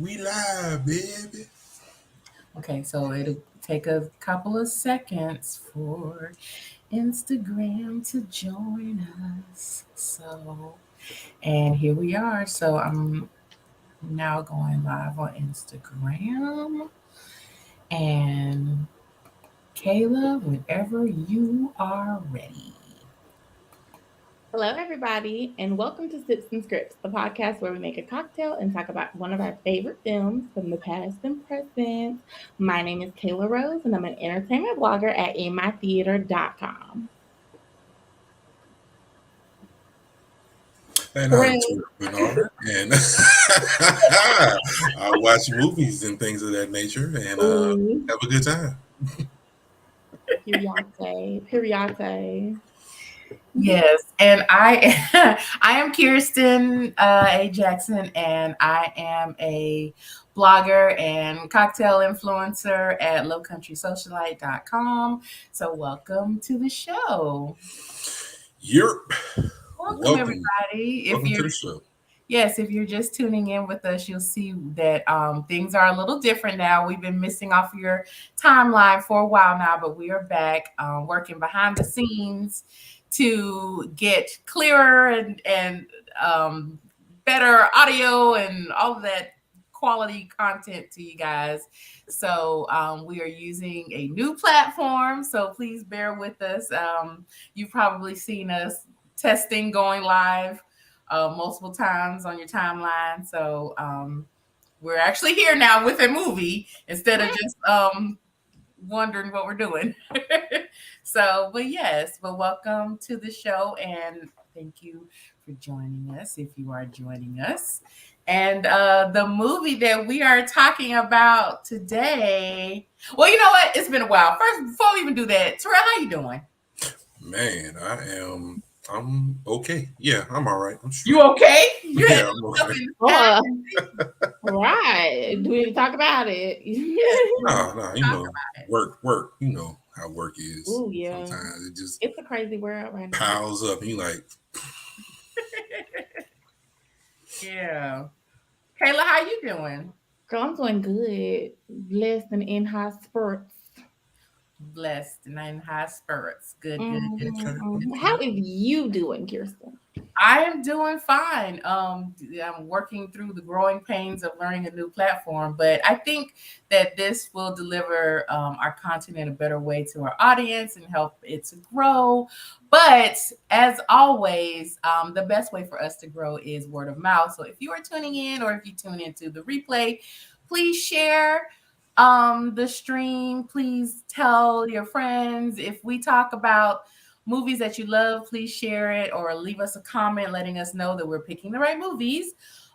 We live, baby. Okay, so it'll take a couple of seconds for Instagram to join us. And here we are. So I'm now going live on Instagram. And Kayla, whenever you are ready. Hello, everybody, and welcome to Sips and Scripts, the podcast where we make a cocktail and talk about one of our favorite films from the past and present. My name is Kayla Rose, and I'm an entertainment blogger at InMyTheater.com. And I'm Hooray! Stuart Bernard, and I watch movies and things of that nature, and Ooh, have a good time. periate. Yes, and I I am Kirsten A. Jackson, and I am a blogger and cocktail influencer at lowcountrysocialite.com. So welcome to the show. Yerp. Welcome Welcome. everybody. Welcome to the show. If you're just tuning in with us, you'll see that things are a little different now. We've been missing off of your timeline for a while now, but we are back working behind the scenes to get clearer and better audio and all of that quality content to you guys. So we are using a new platform. So please bear with us. You've probably seen us testing going live multiple times on your timeline. So we're actually here now with a movie instead of just wondering what we're doing. But welcome to the show and thank you for joining us if you are joining us. And the movie that we are talking about today, well, you know what? It's been a while. First, before we even do that, Terrell, how you doing? Man, I'm okay. Yeah, I'm all right. I'm You straight. okay? You had Yeah, I'm okay. something Uh, happen. right. Do we need to talk about it? Yes, No, talk about it. work. You know how work is. Oh, yeah. Sometimes it just It's a crazy world right now. piles up, and you like, Yeah. Kayla, how you doing? Girl, I'm doing good. Blessed and in high spirits. Blessed and in high spirits. Good, good, good, Mhm, okay. good mhm. to How hear. is you doing, Kirsten? I am doing fine. I'm working through the growing pains of learning a new platform, but I think that this will deliver our content in a better way to our audience and help it to grow. But as always, the best way for us to grow is word of mouth. So if you are tuning in or if you tune into the replay, please share the stream. Please tell your friends. If we talk about movies that you love, please share it or leave us a comment letting us know that we're picking the right movies.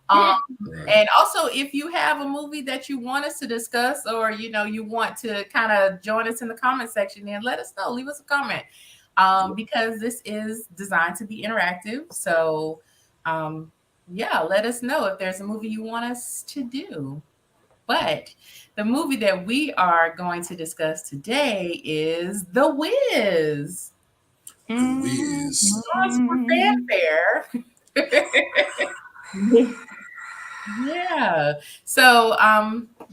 Um, Right. and also, if you have a movie that you want us to discuss, or you want to kind of join us in the comment section, then let us know. Leave us a comment because this is designed to be interactive. So, yeah, let us know if there's a movie you want us to do. But the movie that we are going to discuss today is The Wiz. The Wiz. Pause for Mhm. fanfare. Yeah. So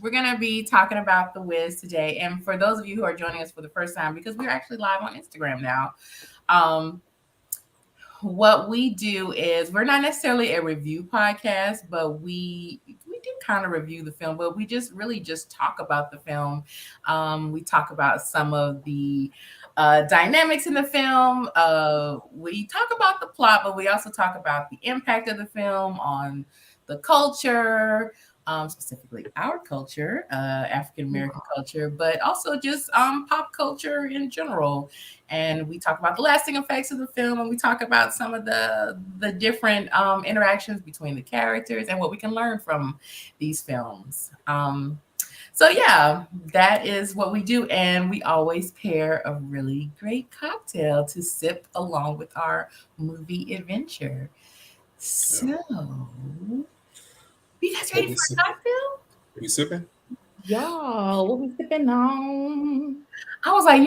we're gonna be talking about The Wiz today. And for those of you who are joining us for the first time, because we're actually live on Instagram now, um, what we do is we're not necessarily a review podcast, but we do kind of review the film, but we just really just talk about the film. We talk about some of the dynamics in the film. We talk about the plot, but we also talk about the impact of the film on the culture, specifically our culture, African American culture, but also just pop culture in general. And we talk about the lasting effects of the film, and we talk about some of the different interactions between the characters and what we can learn from these films. So yeah, that is what we do, and we always pair a really great cocktail to sip along with our movie adventure. Yeah. So, you guys What ready we for sip? a cocktail? We sipping? Y'all, what we sipping on? I was like,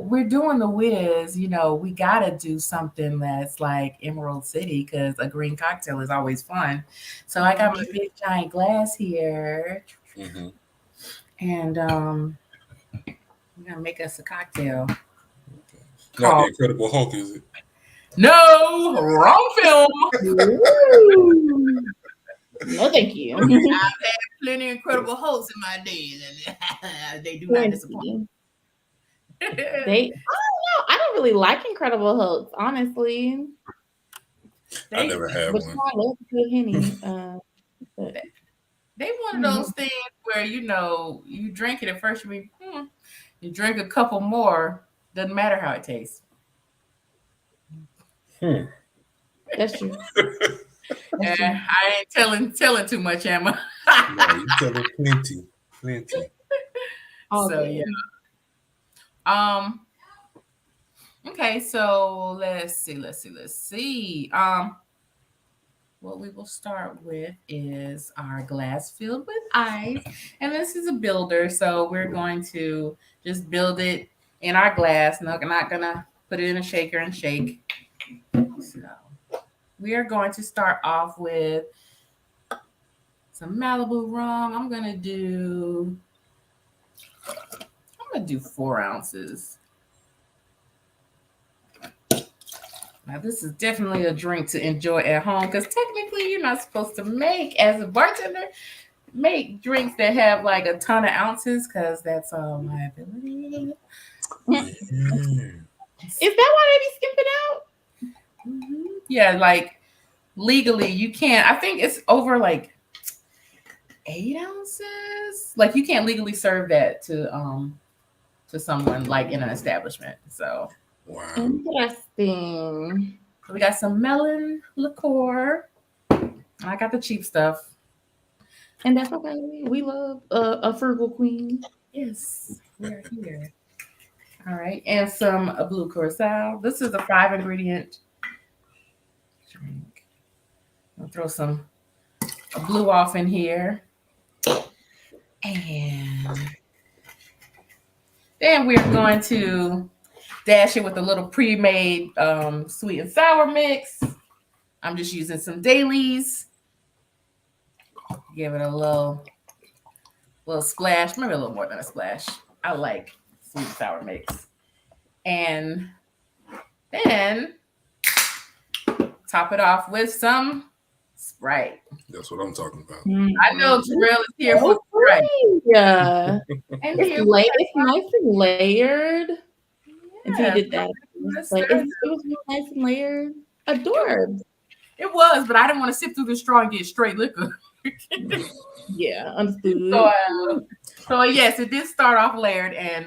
we're doing the whiz. We gotta do something that's like Emerald City because a green cocktail is always fun. So I got my big giant glass here, Mm-hmm. and we're gonna make us a cocktail Okay. Not the called Incredible Hulk, is it? No Wrong Film. Ooh. No, thank you. I've had plenty of Incredible Hulks in my days, and they do not disappoint. I don't know. I don't really like Incredible Hulks, honestly. I never had But one. I love good Henny. But They one of those things where you drink it at first, you drink a couple more, doesn't matter how it tastes. that's true. That's true. I ain't telling too much, Emma. No, you telling plenty. So yeah. Okay, so let's see. What we will start with is our glass filled with ice. And this is a builder, so we're going to just build it in our glass. No, I'm not gonna put it in a shaker and shake. So we are going to start off with some Malibu rum. I'm gonna do 4 ounces. Now, this is definitely a drink to enjoy at home because technically you're not supposed to make, as a bartender, make drinks that have like a ton of ounces because that's my ability. Is that why they be skimping out? Mm-hmm. Yeah, like legally you can't. I think it's over like 8 ounces. Like you can't legally serve that to someone like in an establishment. So Wow. Interesting. we got some melon liqueur. I got the cheap stuff. And that's okay. We love a frugal queen. Yes, we are here. All right, and some blue curacao. This is a 5-ingredient drink. I'll throw some blue off in here, and then we're going to dash it with a little pre-made sweet and sour mix. I'm just using some dailies. Give it a little splash, maybe a little more than a splash. I like sweet and sour mix. And then top it off with some Sprite. That's what I'm talking about. I know Terrell is here for Sprite. Yeah. And It's nice and layered. Until you did that. But it was real nice and layered. Adorbs. It was, but I didn't want to sip through the straw and get straight liquor. Yeah, understood. So yes, it did start off layered, and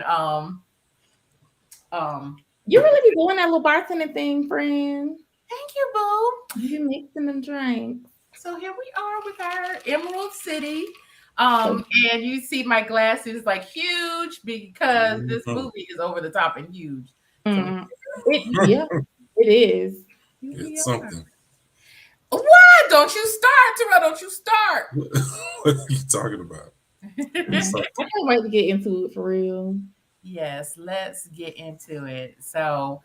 you really be doing that little bartending thing, friend. Thank you, boo. You mixing them drinks. So here we are with our Emerald City. And you see my glass is like huge because this movie is over the top and huge. So It is. It's something. What? Don't you start, Terrell. Don't you start. What are you talking about? I can't wait to get into it for real. Yes, let's get into it. So,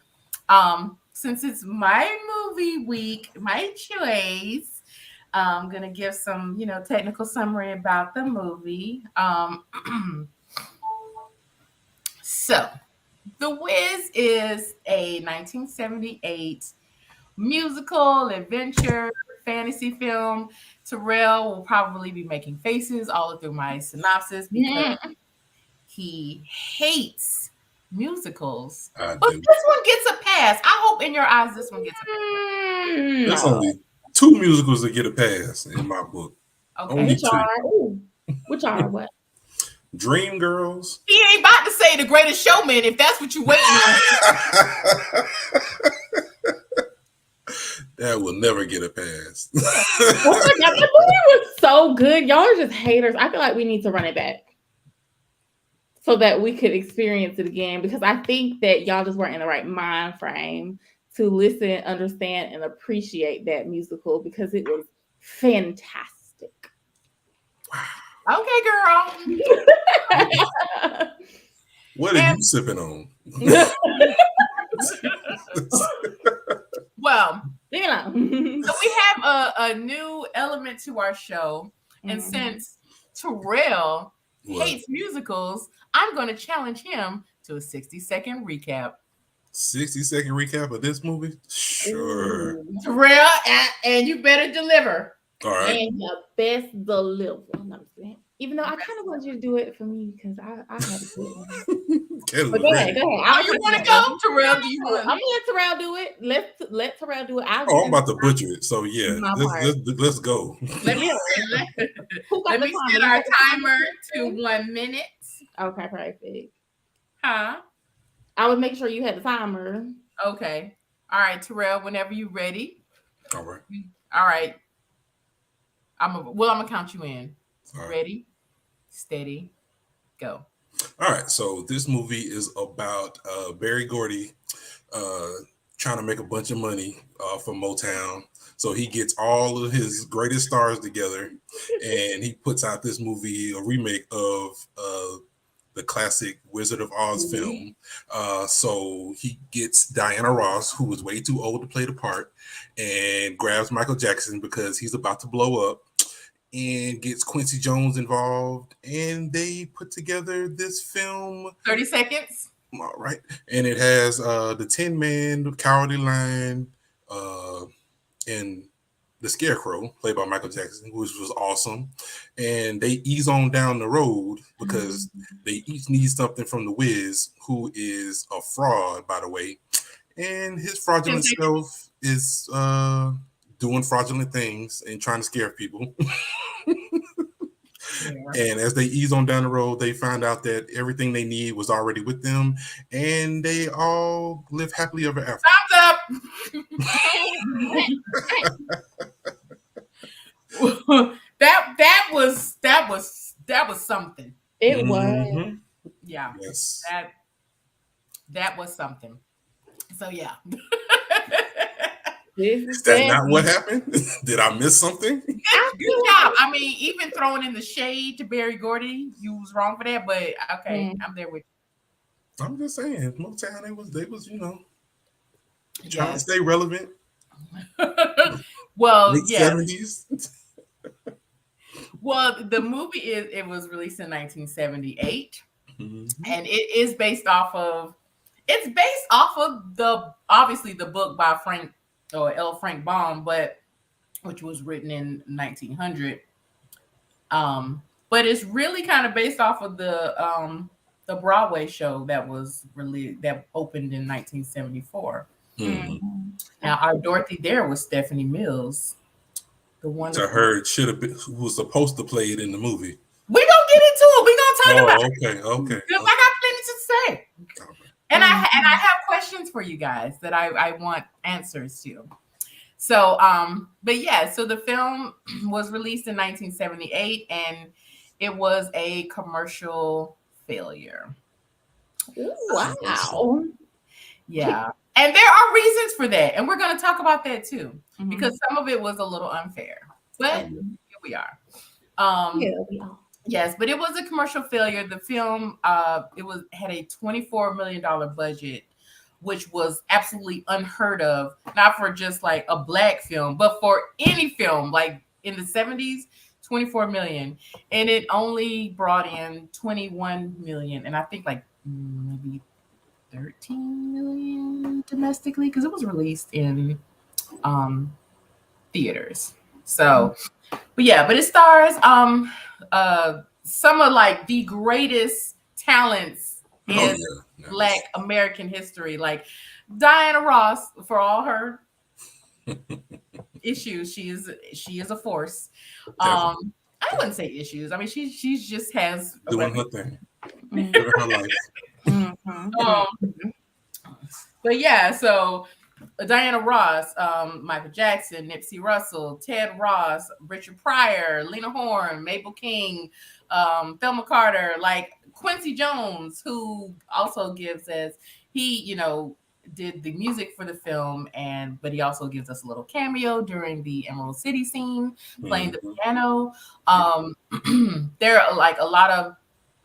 since it's my movie week, my choice, I'm gonna give some, technical summary about the movie. So, The Wiz is a 1978 musical adventure fantasy film. Terrell will probably be making faces all through my synopsis because he hates musicals. But this one gets a pass. I hope in your eyes this one gets a pass. There's only 2 musicals that get a pass in my book. Okay. Only 2. Which are what? Dreamgirls. He ain't about to say The Greatest Showman if that's what you're waiting on. That will never get a pass. Oh my God, that movie was so good. Y'all are just haters. I feel like we need to run it back so that we could experience it again, because I think that y'all just weren't in the right mind frame to listen, understand, and appreciate that musical because it was fantastic. Okay, girl. What are you sipping on? Well, You know. so we have a new element to our show, and since Terrell hates musicals, I'm going to challenge him to a 60-second recap. 60-second recap of this movie? Sure. Ooh. Terrell, and you better deliver. All right. And the best deliver. Even though I kind of want you to do it for me because I had a good one. But go ahead. Oh, you want to go, Terrell? Do you want? I'm gonna let Terrell do it. Let Terrell do it. I'm about to butcher it. So yeah, let's go. Let me set our timer to 1 minute. Okay, perfect. Huh? I would make sure you had the timer. Okay. All right, Terrell. Whenever you're ready. All right. All right. I'm gonna count you in. Right. Ready, steady, go. All right. So this movie is about Berry Gordy trying to make a bunch of money from Motown. So he gets all of his greatest stars together, and he puts out this movie, a remake of the classic Wizard of Oz film. So he gets Diana Ross, who was way too old to play the part, and grabs Michael Jackson because he's about to blow up, and gets Quincy Jones involved, and they put together this film. 30 seconds. All right. And it has the Tin Man, the Cowardly Lion, and the Scarecrow, played by Michael Jackson, which was awesome. And they ease on down the road because they each need something from the Wiz, who is a fraud, by the way. And his fraudulent self is doing fraudulent things and trying to scare people. And as they ease on down the road, they find out that everything they need was already with them, and they all live happily ever after. Thumbs up. that was something. It was. Yeah. Yes. That was something. So yeah. Is that not what happened? Did I miss something? Good job. I mean, even throwing in the shade to Berry Gordy, you was wrong for that, but okay, I'm there with you. I'm just saying, Motown, they was, trying to stay relevant. Well, late yeah. 70s. Well, the movie it was released in 1978, and it is based off of obviously the book by L. Frank Baum, which was written in 1900. But it's really kind of based off of the Broadway show that opened in 1974. Now our Dorothy there was Stephanie Mills, the one I heard should have been, who was supposed to play it in the movie. We gonna get into it. We gonna talk about it. Okay. I got plenty to say. And I have questions for you guys that I want answers to. So, but yeah, so the film was released in 1978, and it was a commercial failure. Ooh, wow. Yeah. And there are reasons for that. And we're going to talk about that too, because some of it was a little unfair. But here we are. We are. Yes, but it was a commercial failure. The film, had a $24 million budget, which was absolutely unheard of, not for just like a Black film, but for any film like in the 70s, 24 million. And it only brought in 21 million. And I think like maybe 13 million domestically, because it was released in theaters. So, but it stars some of like the greatest talents in Black American history, like Diana Ross, for all her issues, she is a force. I wouldn't say issues. I mean, she just has doing her thing, living her life. But yeah, so Diana Ross, Michael Jackson, Nipsey Russell, Ted Ross, Richard Pryor, Lena Horne, Mabel King, Thelma Carter, like Quincy Jones, who also gives us, he, did the music for the film, but he also gives us a little cameo during the Emerald City scene, playing the piano. There are like a lot of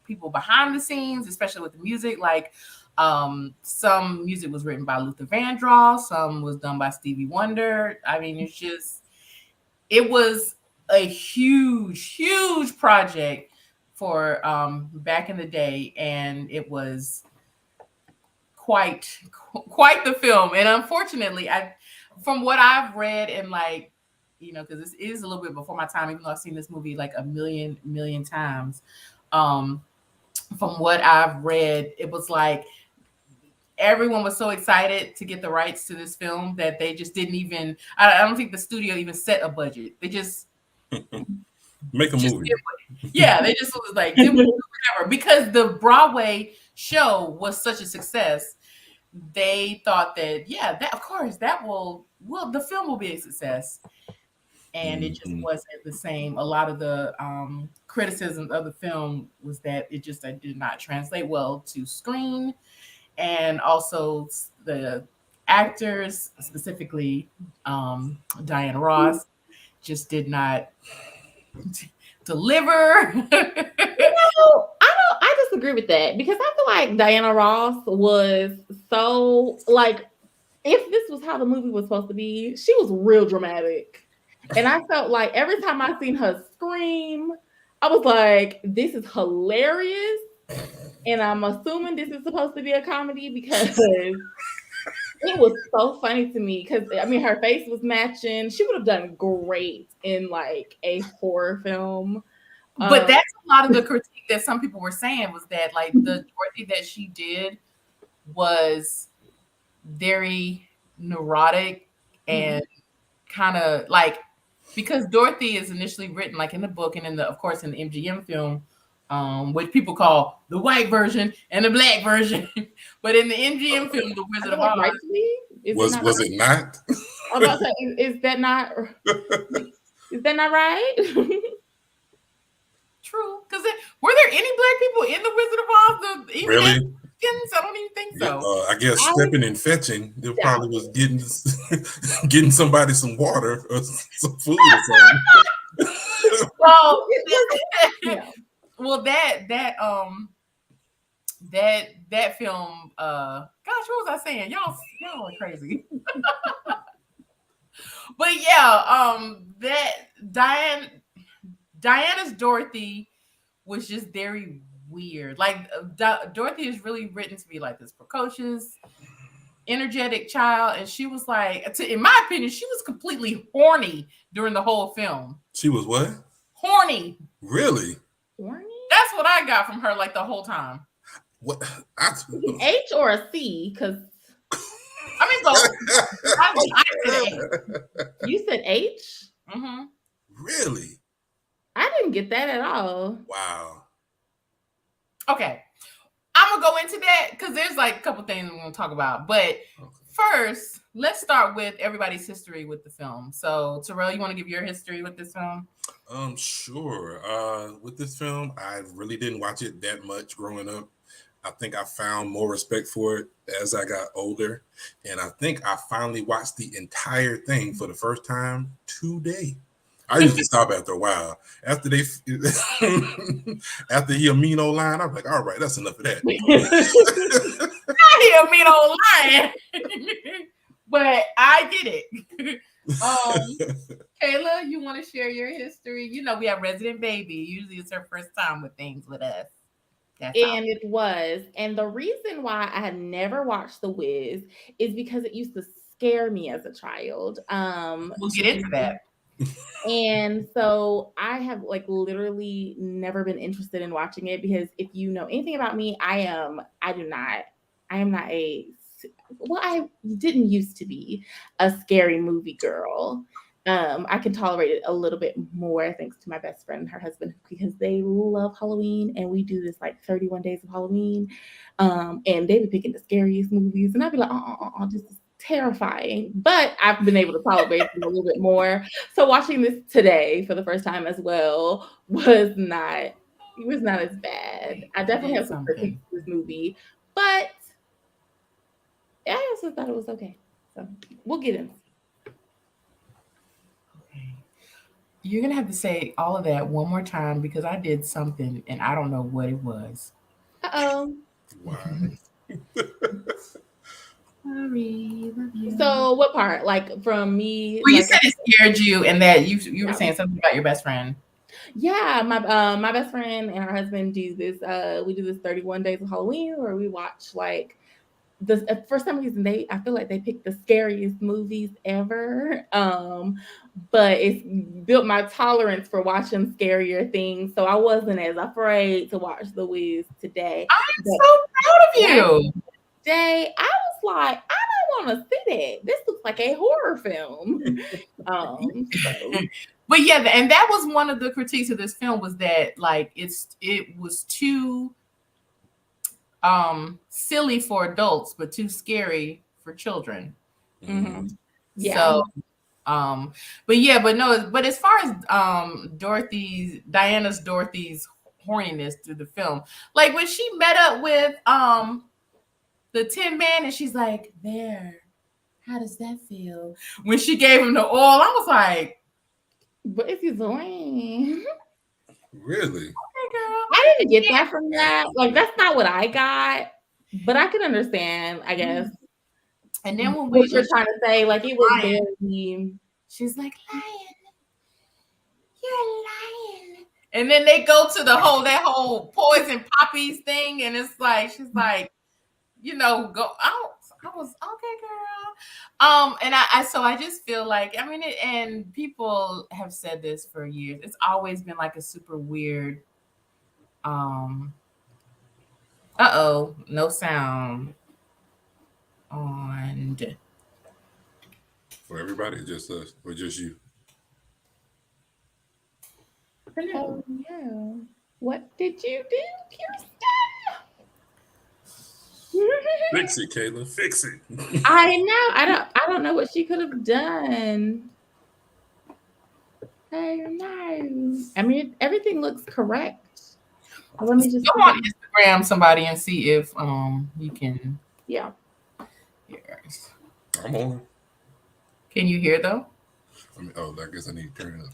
people behind the scenes, especially with the music. Like some music was written by Luther Vandross, some was done by Stevie Wonder. I mean, it was a huge project for back in the day, and it was quite the film. And unfortunately, from what I've read, and like, because this is a little bit before my time, even though I've seen this movie like a million times. From what I've read, it was like everyone was so excited to get the rights to this film that they just didn't even, I don't think the studio even set a budget. They just make a movie. Yeah, they just was like, do whatever. Because the Broadway show was such a success, they thought that, yeah, that of course that will the film will be a success. And it just wasn't the same. A lot of the criticisms of the film was that it did not translate well to screen. And also the actors, specifically Diana Ross, just did not deliver. I disagree with that, because I feel like Diana Ross was so, like, if this was how the movie was supposed to be, she was real dramatic. And I felt like every time I seen her scream, I was like, this is hilarious. And I'm assuming this is supposed to be a comedy, because it was so funny to me. Because I mean, her face was matching. She would have done great in like a horror film. But that's a lot of the critique that some people were saying, was that like the Dorothy that she did was very neurotic and kind of like, because Dorothy is initially written like in the book and of course in the MGM film, which people call the white version and the black version. But in the MGM film, The Wizard of Oz, was it not? I'm about to say, is that not right? True, because were there any black people in The Wizard of Oz? Really? I don't even think so. I guess stepping and fetching, they probably was getting somebody some water or some food or something. Well, well, that film, gosh, what was I saying? Y'all are crazy. But yeah, that Diana's Dorothy was just very weird. Like Dorothy is really written to be like this precocious, energetic child, and she was like, in my opinion, she was completely horny during the whole film. She was what? Horny. Really? Horny? That's what I got from her, like the whole time. What? H or a C? Because I mean, both. I said H. You said H? Mm-hmm. Really? I didn't get that at all. Wow. Okay. I'm gonna go into that because there's like a couple things we're gonna talk about. But first, let's start with everybody's history with the film. So, Terrell, you want to give your history with this film? Sure. With this film, I really didn't watch it that much growing up. I think I found more respect for it as I got older. And I think I finally watched the entire thing for the first time today. I usually stop after a while. After he a mean old line, I'm like, all right, that's enough of that. He a mean old line. But I get it. Kayla, you want to share your history? You know, we have resident baby. Usually it's her first time with things with us. It was. And the reason why I had never watched The Wiz is because it used to scare me as a child. We'll get into that. And so I have like literally never been interested in watching it, because if you know anything about me, I am not I didn't used to be a scary movie girl. I can tolerate it a little bit more thanks to my best friend and her husband, because they love Halloween, and we do this like 31 days of Halloween. And they be picking the scariest movies, and I'd be like, this is terrifying. But I've been able to tolerate it a little bit more. So watching this today for the first time as well was not as bad. I definitely have some critiques of this movie, but I also thought it was okay. So we'll get into it. You're gonna have to say all of that one more time because I did something and I don't know what it was. Uh-oh. Why? Sorry, love you. So what part? Like from me? Well, you Like said it scared you, and that you were saying something about your best friend. yeah, my best friend and her husband do this. We do this 31 days of Halloween where we watch like for some reason I feel like they pick the scariest movies ever. But it's built my tolerance for watching scarier things, so I wasn't as afraid to watch The Wiz today. I'm But so proud of you. today I was like, I don't want to see that. This looks like a horror film. So. But yeah, and that was one of the critiques of this film was that like it was too silly for adults, but too scary for children. Mm-hmm. Yeah. So but no, but as far as Diana's horniness through the film, like when she met up with the Tin Man and she's like, there, how does that feel? When she gave him the oil, I was like, what is he doing? Really? hey girl. I didn't get that from that. Like that's not what I got, but I can understand, I guess. And then when what you're trying to say, like it was lying. very. She's like, lion, you're lying. And then they go to that whole poison poppies thing, and it's like she's like, go out. I was okay, girl. And I just feel like I mean it, and people have said this for years. It's always been like a super weird. No sound on. For everybody, just us or just you? Oh yeah. What did you do, Kirsten? Fix it, Kayla. Fix it. I know. I don't know what she could have done. I don't know. I mean, everything looks correct. Let me just go on Instagram somebody and see if you can. Yeah. Hear. I'm on. Can you hear though? I mean, I guess I need to turn it up.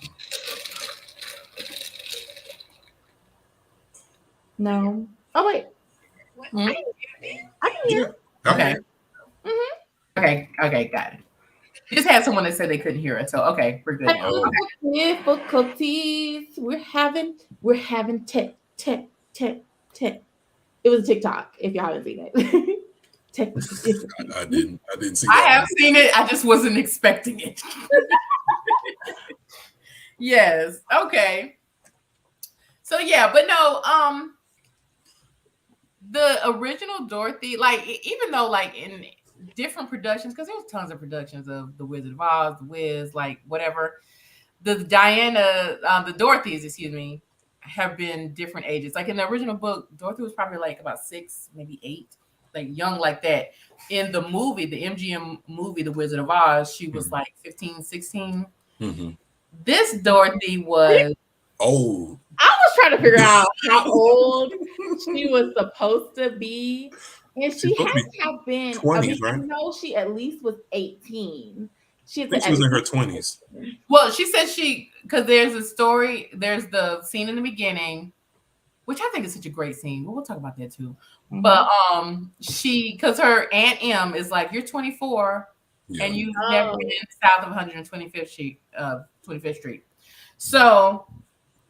No. Oh wait. I can hear. Okay. Mm-hmm. Okay, got it. You just had someone that said they couldn't hear it, so okay, we're good now. Difficulties. We're having tech. It was a TikTok. If y'all haven't seen it, I didn't see. I have seen it. I just wasn't expecting it. Yes. Okay. So yeah, but no. The original Dorothy, like even though like in different productions, because there's tons of productions of The Wizard of Oz, The Wiz, like whatever. The Dorothys, excuse me, have been different ages. Like in the original book, Dorothy was probably like about 6, maybe 8, like young like that. In the movie, the MGM movie, The Wizard of Oz, she was like 15, 16. Mm-hmm. This Dorothy was old. I was trying to figure out how old she was supposed to be. And she has to have been 20s, right? I know she at least was 18. I think she was in her 20s. Well, she said because there's the scene in the beginning, which I think is such a great scene. We'll talk about that too. Mm-hmm. But because her Aunt M is like, you're 24 and you've never been south of 125th Street, 25th Street. So,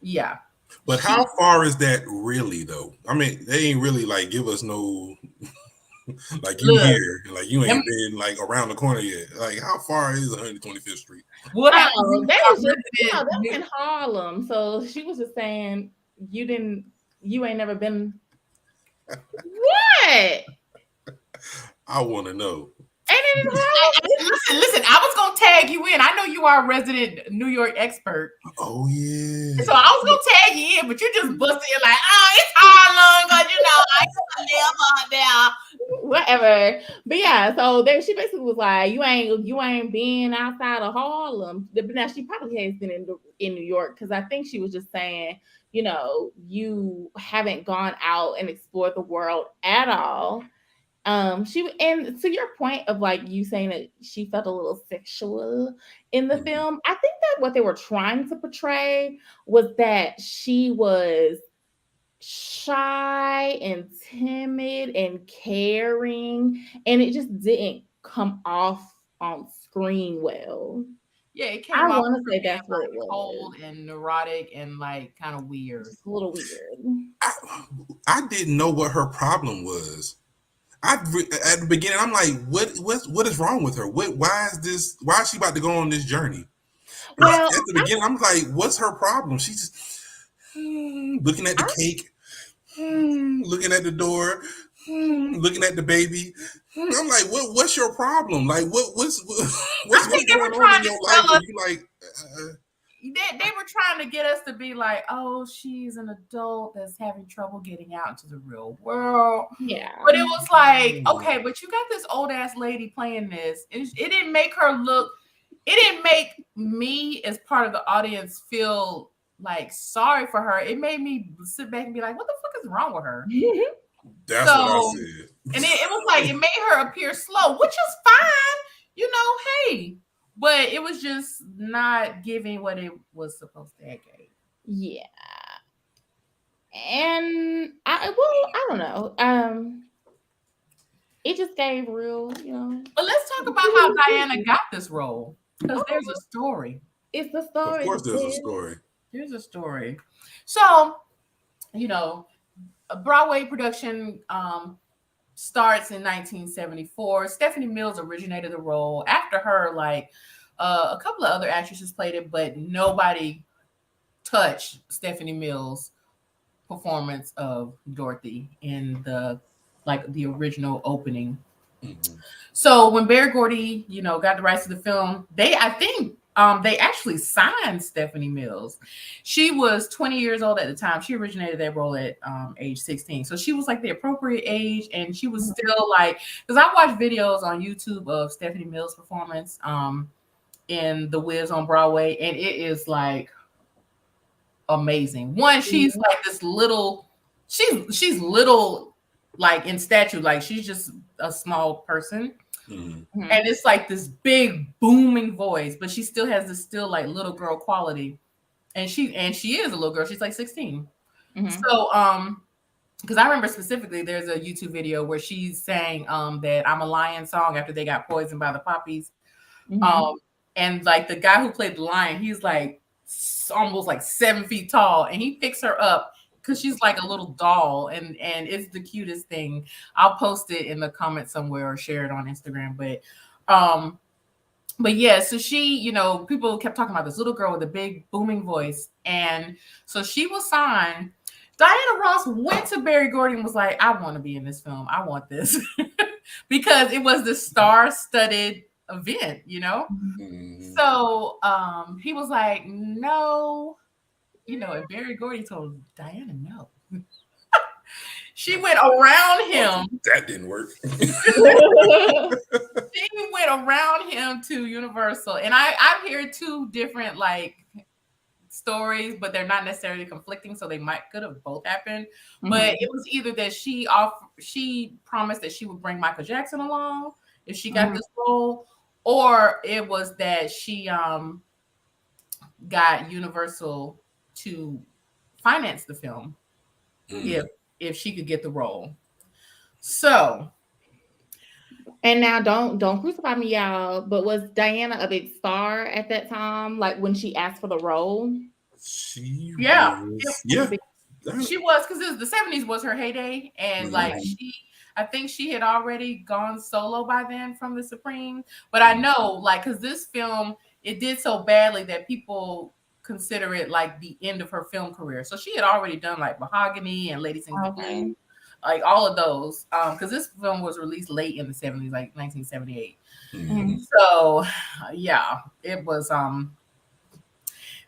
yeah. But how far is that really though? I mean, they ain't really like give us no like you here, like you ain't been like around the corner yet. Like how far is 125th Street? What that was in Harlem. So she was just saying you ain't never been. What? I want to know. Listen, I was gonna tag you in. I know you are a resident New York expert. Oh yeah. So I was gonna tag you in, but you just busted in like, it's Harlem, because I whatever. But yeah, so she basically was like, you ain't been outside of Harlem. But now she probably has been in New York, because I think she was just saying, you haven't gone out and explored the world at all. She, and to your point of like you saying that she felt a little sexual in the film, I think that what they were trying to portray was that she was shy and timid and caring, and it just didn't come off on screen well. Yeah, it I came off want as to her say being that's what it like was. cold and neurotic and like kind of weird. Just a little weird. I didn't know what her problem was. At the beginning, I'm like, what is wrong with her? Why is she about to go on this journey? Well, At the beginning, I'm like, what's her problem? She's just looking at the cake, looking at the door, looking at the baby. I'm like, what's your problem? Like, what's going on in your life? And you like, they were trying to get us to be like, oh, she's an adult that's having trouble getting out into the real world. yeah. But it was like, okay, but you got this old ass lady playing this. It didn't make her look, it didn't make me as part of the audience feel like sorry for her. It made me sit back and be like, what the fuck is wrong with her? That's what I said. And it was like, it made her appear slow, which is fine. You know, hey. But it was just not giving what it was supposed to have. Yeah. And I don't know. It just gave real, you know. But let's talk about how Diana got this role. Because there's a story. It's the story. Of course there's a story. There's a story. So, you know, a Broadway production starts in 1974. Stephanie Mills originated the role. After her, like a couple of other actresses played it, but nobody touched Stephanie Mills' performance of Dorothy in the original opening. Mm-hmm. So when Berry Gordy, got the rights to the film, they actually signed Stephanie Mills. She was 20 years old at the time. She originated that role at age 16. So she was like the appropriate age, and she was still like, because I watched videos on YouTube of Stephanie Mills' performance in The Wiz on Broadway, and it is like amazing. One, she's like this little, she's little like in stature, like she's just a small person. Mm-hmm. And it's like this big booming voice, but she still has this like little girl quality. And she is a little girl. She's like 16. Mm-hmm. So because I remember specifically there's a YouTube video where she's saying that I'm a Lion song after they got poisoned by the poppies. Mm-hmm. And like the guy who played the lion, he's like almost like 7 feet tall, and he picks her up because she's like a little doll, and it's the cutest thing. I'll post it in the comments somewhere or share it on Instagram. But yeah, so she, people kept talking about this little girl with a big booming voice, and so she was signed. Diana Ross went to Berry Gordy and was like, I want to be in this film. I want this. Because it was the star-studded event, Mm-hmm. So he was like, no. And Berry Gordy told Diana no. She went around him. That didn't work. She went around him to Universal. And I've heard two different like stories, but they're not necessarily conflicting, so they could have both happened. Mm-hmm. But it was either that she promised that she would bring Michael Jackson along if she got this role, or it was that she got Universal to finance the film if she could get the role. So, and now don't crucify me, y'all, but was Diana a big star at that time, like when she asked for the role? She was, because the 70s was her heyday, and like I think she had already gone solo by then from the Supreme. But I know, like, because this film, it did so badly that people consider it like the end of her film career. So she had already done like Mahogany and Lady Sings the Blues, like all of those. Because this film was released late in the 70s, like 1978. Mm-hmm. So yeah, it was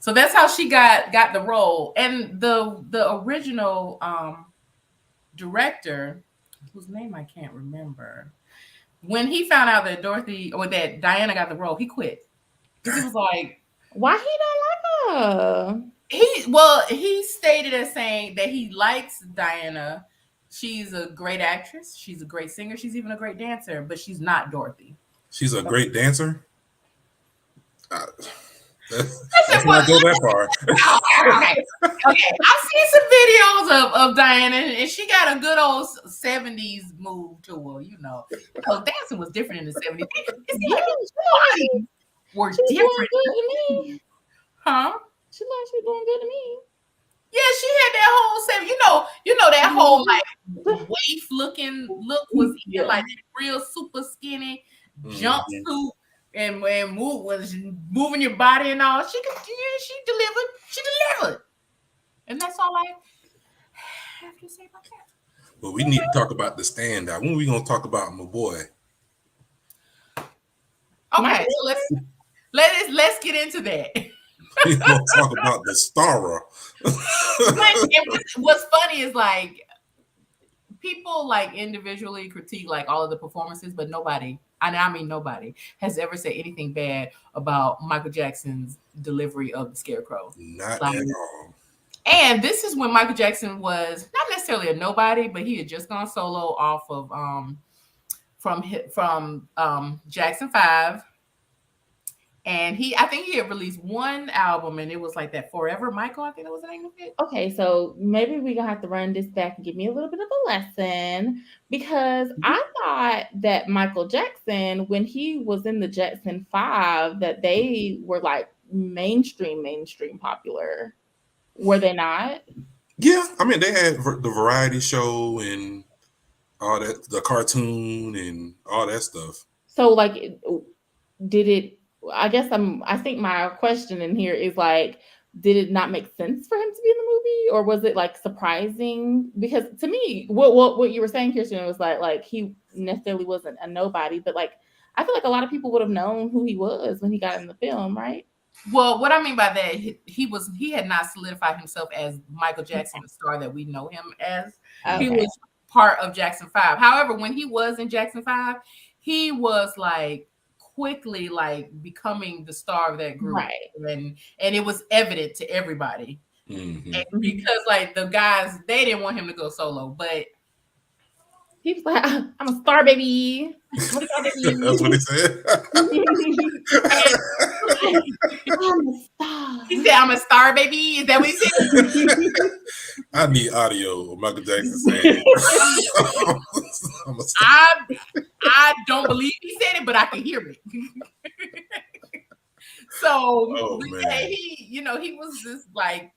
so that's how she got the role. And the original director, whose name I can't remember, when he found out that that Diana got the role, he quit. Because he was like, why he don't like her? He stated as saying that he likes Diana She's a great actress. She's a great singer. She's even a great dancer, but she's not Dorothy. She's a great dancer. Let's Listen, not go that far. Okay. I've seen some videos of Diana, and she got a good old 70s move to her, you know. So dancing was different in the 70s. Bodies were different. Huh? She like she was doing good to me. Yeah, she had that whole that whole like waif looking look was like real super skinny jumpsuit and was moving your body and all. She delivered. And that's all I have to say about that. But we need to talk about the standout. When are we gonna talk about my boy? Okay, so let's get into that. We're gonna talk about the star. What's funny is like people like individually critique like all of the performances, but nobody, and I mean nobody, has ever said anything bad about Michael Jackson's delivery of the Scarecrow. Not at all. And this is when Michael Jackson was not necessarily a nobody, but he had just gone solo off of from Jackson 5. And I think he had released one album, and it was like that Forever Michael, I think that was the name of it. Okay, so maybe we're gonna have to run this back and give me a little bit of a lesson, because I thought that Michael Jackson, when he was in the Jackson 5, that they were like mainstream popular. Were they not? Yeah, I mean they had the variety show and all that, the cartoon and all that stuff. So like, did it? I think my question in here is like, did it not make sense for him to be in the movie, or was it like surprising? Because to me, what you were saying, Kirsten, was like he necessarily wasn't a nobody, but like I feel like a lot of people would have known who he was when he got in the film, right? Well, what I mean by that, he had not solidified himself as Michael Jackson, the star that we know him as. Okay. He was part of Jackson 5. However, when he was in Jackson 5, he was like quickly like becoming the star of that group, right? And it was evident to everybody, because like the guys, they didn't want him to go solo, but he was like, "I'm a star, baby." That's what he said. I'm a star. He said, "I'm a star, baby." Is that what he said? I need audio of Michael Jackson saying, "I'm a star." I don't believe he said it, but I can hear it. So he was this like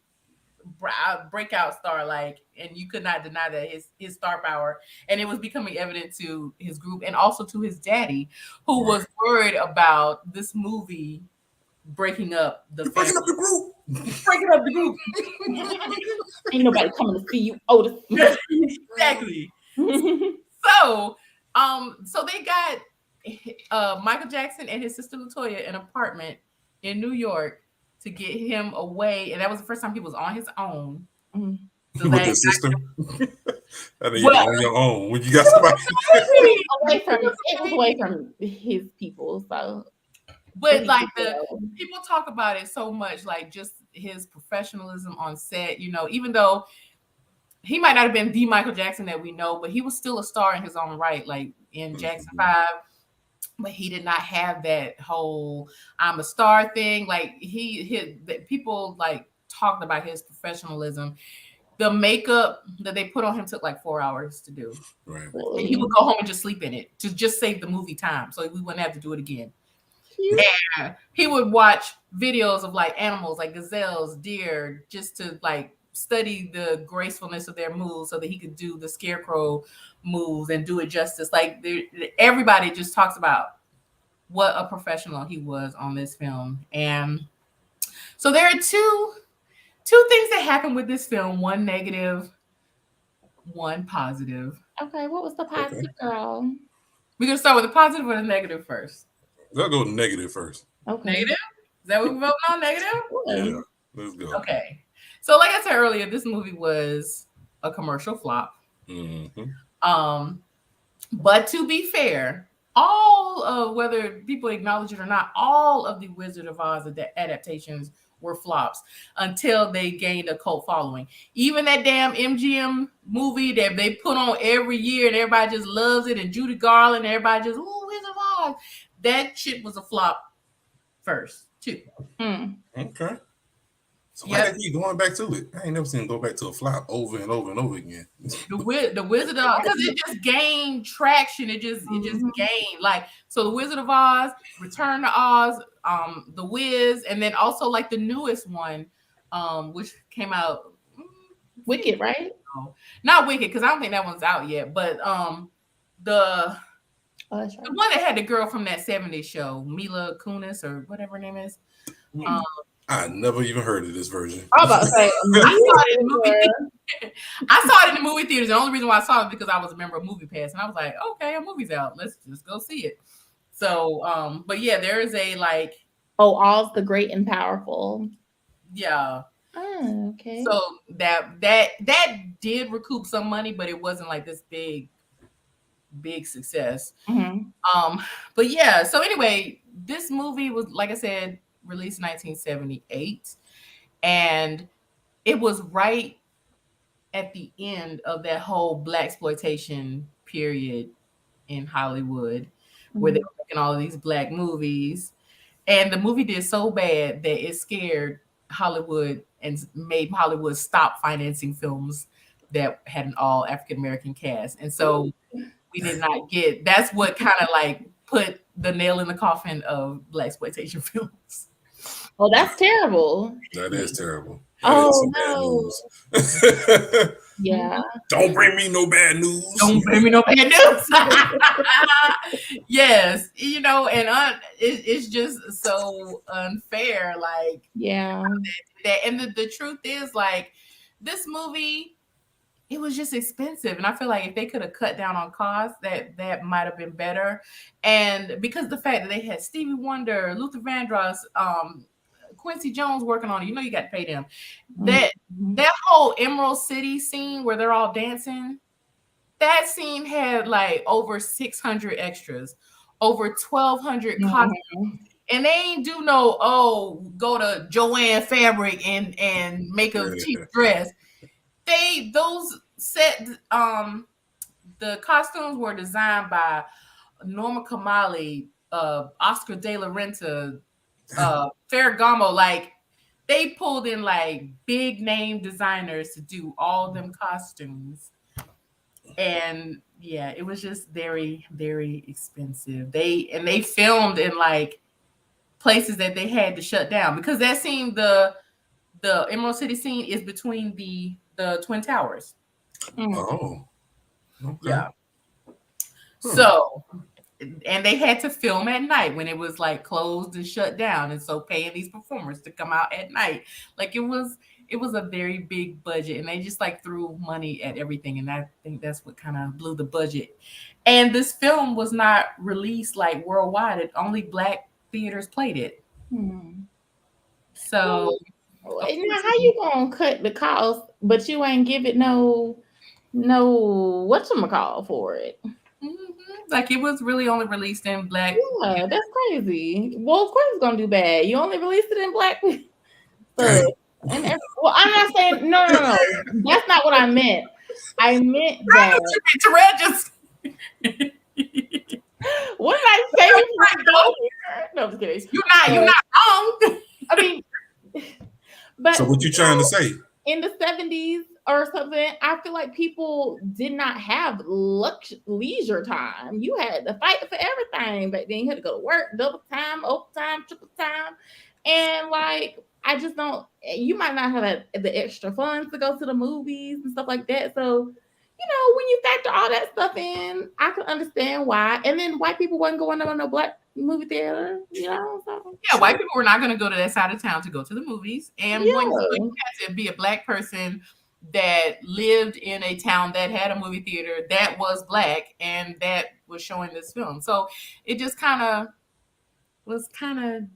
breakout star, like, and you could not deny that his star power, and it was becoming evident to his group and also to his daddy, who was worried about this movie breaking up the group. Ain't nobody coming to see you, Otis. Exactly. So they got Michael Jackson and his sister Latoya an apartment in New York to get him away, and that was the first time he was on his own. So with his sister, I mean, you're on your own when you got somebody away from his people. So, but like the people talk about it so much, like just his professionalism on set. You know, even though he might not have been the Michael Jackson that we know, but he was still a star in his own right, like in Jackson 5. But he did not have that whole "I'm a star" thing. Like people like talked about his professionalism. The makeup that they put on him took like 4 hours to do. Right. And he would go home and just sleep in it to just save the movie time, so we wouldn't have to do it again. And he would watch videos of like animals, like gazelles, deer, just to like study the gracefulness of their moves so that he could do the Scarecrow moves and do it justice. Like everybody just talks about what a professional he was on this film. And so there are two things that happened with this film, one negative, one positive. Okay, what was the positive, girl? We're gonna start with the positive or the negative first? Let's go negative first. Okay. Negative? Is that what we're voting on? Negative? Yeah, let's go. Okay. So like I said earlier, this movie was a commercial flop. But to be fair, all of, whether people acknowledge it or not, all of the Wizard of Oz adaptations were flops until they gained a cult following. Even that damn MGM movie that they put on every year and everybody just loves it, and Judy Garland, everybody just, ooh, Wizard of Oz. That shit was a flop first, too. Okay. So why they keep going back to it? I ain't never seen them go back to a flop over and over and over again. The Wizard of Oz, because it just gained traction. It just gained, like, so the Wizard of Oz, Return to Oz, the Wiz, and then also like the newest one, which came out, Wicked, right? No, not Wicked, because I don't think that one's out yet. But the that's right. The one that had the girl from that 70s show, Mila Kunis or whatever her name is. I never even heard of this version. I was about to say, I saw it in the movie theaters. The only reason why I saw it is because I was a member of Movie Pass, and I was like, okay, a movie's out. Let's just go see it. So, but yeah, there is a like. Oh, Oz the Great and Powerful. Yeah. Oh, okay. So that did recoup some money, but it wasn't like this big success. But yeah. So anyway, this movie was, like I said, released in 1978, and it was right at the end of that whole blaxploitation period in Hollywood, where they were making all of these black movies, and the movie did so bad that it scared Hollywood and made Hollywood stop financing films that had an all African American cast, and so we did not get. That's what kind of like put the nail in the coffin of blaxploitation films. Oh, that's terrible. That is terrible. No. Yeah. Don't bring me no bad news. Don't bring me no bad news. Yes, you know, and it's just so unfair. Like, yeah. And the truth is, like, this movie, it was just expensive, and I feel like if they could have cut down on costs, that might have been better. And because the fact that they had Stevie Wonder, Luther Vandross, Quincy Jones working on it, you know, you got to pay them. That whole Emerald City scene where they're all dancing, that scene had like over 600 extras, over 1,200 costumes. And they ain't do no, go to Joanne Fabric and make a cheap dress. The costumes were designed by Norma Kamali, Oscar De La Renta, Ferragamo. Like, they pulled in like big name designers to do all them costumes. And yeah, it was just very, very expensive. They filmed in like places that they had to shut down, because that scene, the Emerald City scene, is between the Twin Towers. Oh. Okay. Yeah. So, and they had to film at night when it was like closed and shut down, and so paying these performers to come out at night, like, it was a very big budget, and they just like threw money at everything, and I think that's what kind of blew the budget. And this film was not released like worldwide; it only black theaters played it. So, now how you gonna cut the cost, but you ain't give it no whatchamacall for it? Like, it was really only released in black. Yeah, that's crazy. Well, of course it's gonna do bad. You only released it in black. Well, I'm not saying no. That's not what I meant. I meant that. What did I say? No, I'm just kidding. You're not wrong. I mean, but so what you trying to say? In the 70s or something, I feel like people did not have leisure time. You had to fight for everything, but then you had to go to work, double time, overtime, triple time, and like, I just don't. You might not have the extra funds to go to the movies and stuff like that. So, you know, when you factor all that stuff in, I can understand why. And then white people wasn't going to no black movie theater, you know. So. Yeah, white people were not going to go to that side of town to go to the movies. And when you had to be a black person that lived in a town that had a movie theater that was black and that was showing this film, so it just was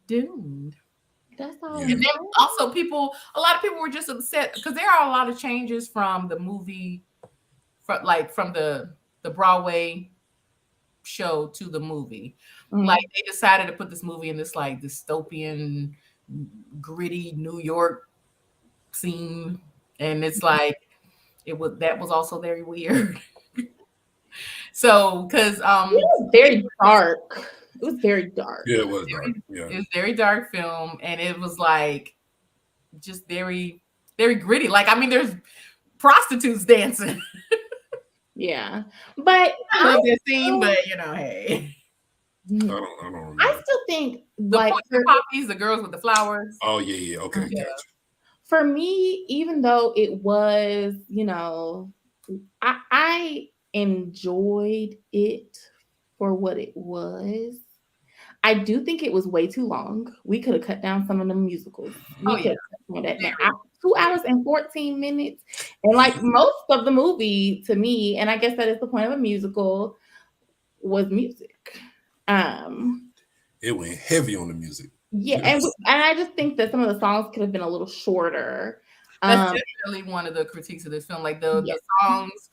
doomed. That's all. And then also a lot of people were just upset because there are a lot of changes from the movie, from the Broadway show to the movie. Like, they decided to put this movie in this like dystopian gritty New York scene, and it's like that was also very weird. So, because It was very dark. It was very dark. Yeah, it was dark. Yeah, it was a very dark film, and it was like just very, very gritty. Like, I mean, there's prostitutes dancing. Yeah, but I love that scene, but hey. I don't remember. I still think The poppies, the girls with the flowers. Oh yeah. Okay, Yeah. gotcha. For me, even though it was, I enjoyed it for what it was. I do think it was way too long. We could have cut down some of the musicals. We could have cut that down. 2 hours and 14 minutes. And like most of the movie to me, and I guess that is the point of a musical, was music. It went heavy on the music. Yeah, and I just think that some of the songs could have been a little shorter. That's definitely one of the critiques of this film, like the songs,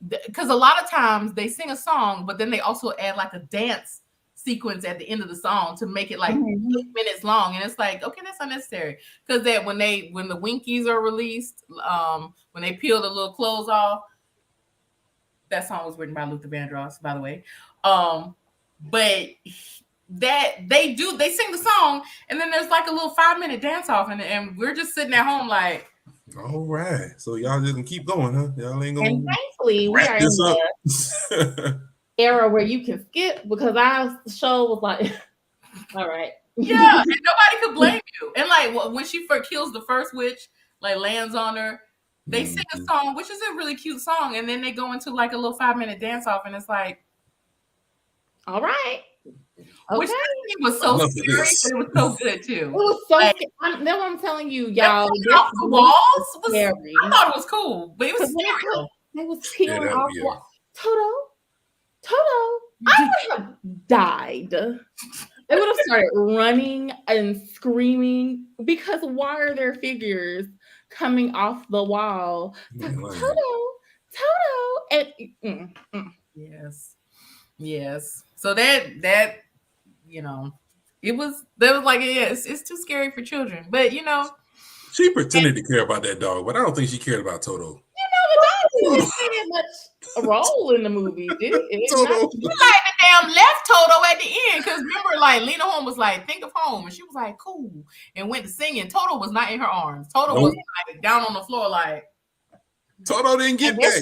because a lot of times they sing a song, but then they also add like a dance sequence at the end of the song to make it like 8 minutes long, and it's like, okay, that's unnecessary. Because that when the Winkies are released, when they peel the little clothes off, that song was written by Luther Vandross, by the way. But that they sing the song, and then there's like a little 5-minute dance off, and we're just sitting at home like, all right, so y'all just gonna keep going, huh? Y'all ain't gonna. And thankfully, we are in the era where you can skip, because our show was like, all right. Yeah, and nobody could blame you. And like when she first kills the first witch, like lands on her, they sing a song, which is a really cute song, and then they go into like a little 5-minute dance off, and it's like, all right. Okay. Which was so scary, but it was so good too. It was so scary. That's what I'm telling you, y'all. Off the walls was scary. I thought it was cool, but it was scary. They was peeling off walls. Toto, I would have died. They would have started running and screaming, because why are their figures coming off the wall? Toto, and yes. So that there was like, it's too scary for children, but she pretended to care about that dog, but I don't think she cared about Toto. The dog didn't play much a role in the movie, did it? Toto. You like the damn left Toto at the end, because remember, like Lena Horne was like, think of home, and she was like, cool, and went to singing. Toto was not in her arms. Toto was like down on the floor, like. Toto didn't get back.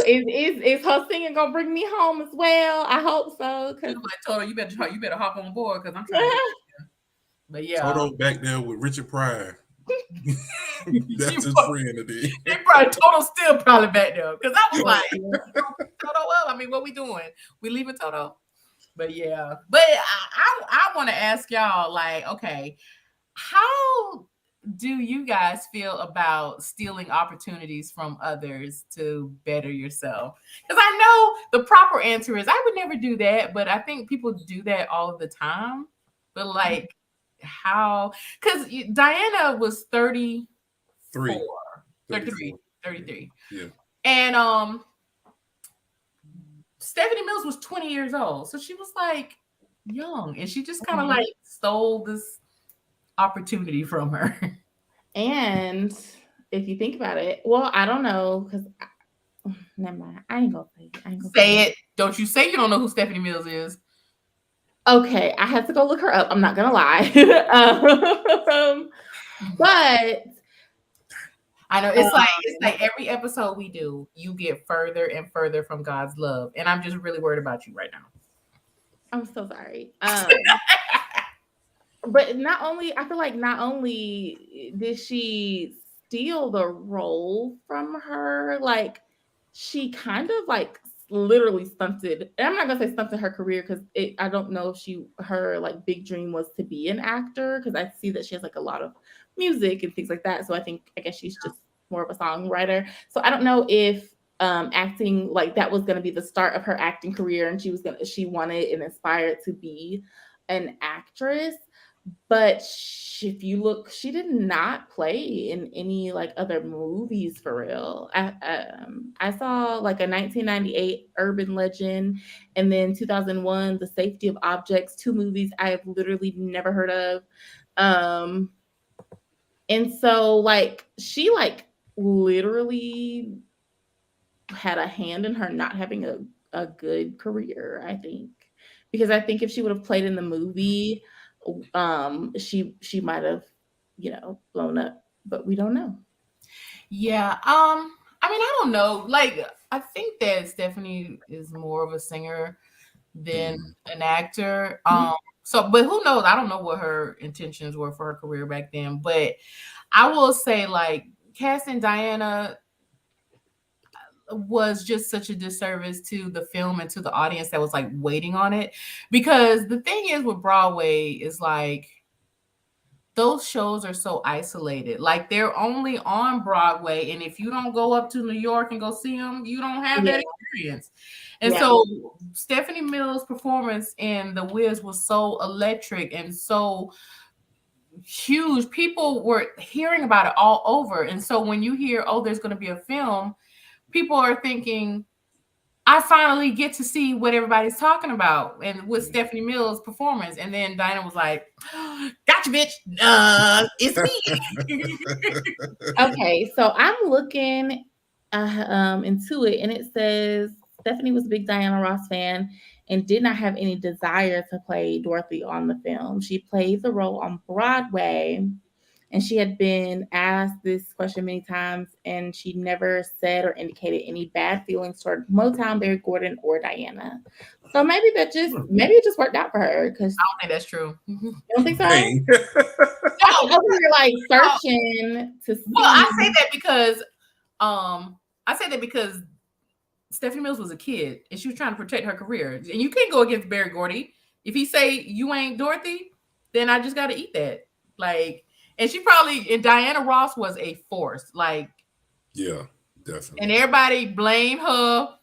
Is her singing gonna bring me home as well? I hope so. Cause like, Toto, you better hop on board, because I'm trying to. But yeah, Toto back there with Richard Pryor. That's his friend today. Toto still probably back there, because I was like, Toto up. I mean, what we doing? We leaving Toto? But yeah, but I want to ask y'all, like, okay, how do you guys feel about stealing opportunities from others to better yourself? Because I know the proper answer is I would never do that, but I think people do that all of the time. But like, how? Because Diana was 33. Yeah. And Stephanie Mills was 20 years old. So she was like young, and she just kind of like stole this opportunity from her. And if you think about it, well, I don't know, because never mind. I ain't gonna say it. Don't you say you don't know who Stephanie Mills is. Okay, I have to go look her up. I'm not gonna lie. But I know it's like every episode we do, you get further and further from God's love, and I'm just really worried about you right now. I'm so sorry. But I feel like not only did she steal the role from her, like she kind of like literally stunted. And I'm not gonna say stunted her career, because I don't know if her like big dream was to be an actor, because I see that she has like a lot of music and things like that. So I guess she's just more of a songwriter. So I don't know if acting, like that was gonna be the start of her acting career, and she wanted and aspired to be an actress. But if you look, she did not play in any like other movies for real. I saw like a 1998 Urban Legend, and then 2001 The Safety of Objects, 2 movies I have literally never heard of. And so like she like literally had a hand in her not having a good career, I think. Because I think if she would have played in the movie, she might have, blown up, but we don't know. Yeah. I mean, I don't know. Like, I think that Stephanie is more of a singer than an actor. So, but who knows? I don't know what her intentions were for her career back then. But I will say, like, casting Diana was just such a disservice to the film and to the audience that was like waiting on it. Because the thing is with Broadway is like, those shows are so isolated. Like they're only on Broadway, and if you don't go up to New York and go see them, you don't have that experience. And so Stephanie Mills' performance in The Wiz was so electric and so huge. People were hearing about it all over. And so when you hear, oh, there's going to be a film, people are thinking, I finally get to see what everybody's talking about, and with Stephanie Mills' performance. And then Diana was like, gotcha, bitch. It's me. Okay, so I'm looking into it, and it says Stephanie was a big Diana Ross fan and did not have any desire to play Dorothy on the film. She played the role on Broadway, and she had been asked this question many times, and she never said or indicated any bad feelings toward Motown, Barry Gordon, or Diana. So maybe it just worked out for her. Because I don't think that's true. You don't think so? Hey. No, you're like searching to see. Well, I say that because Stephanie Mills was a kid and she was trying to protect her career. And you can't go against Barry Gordy. If he say you ain't Dorothy, then I just got to eat that. Like. And Diana Ross was a force, like, yeah, definitely. And everybody blamed her,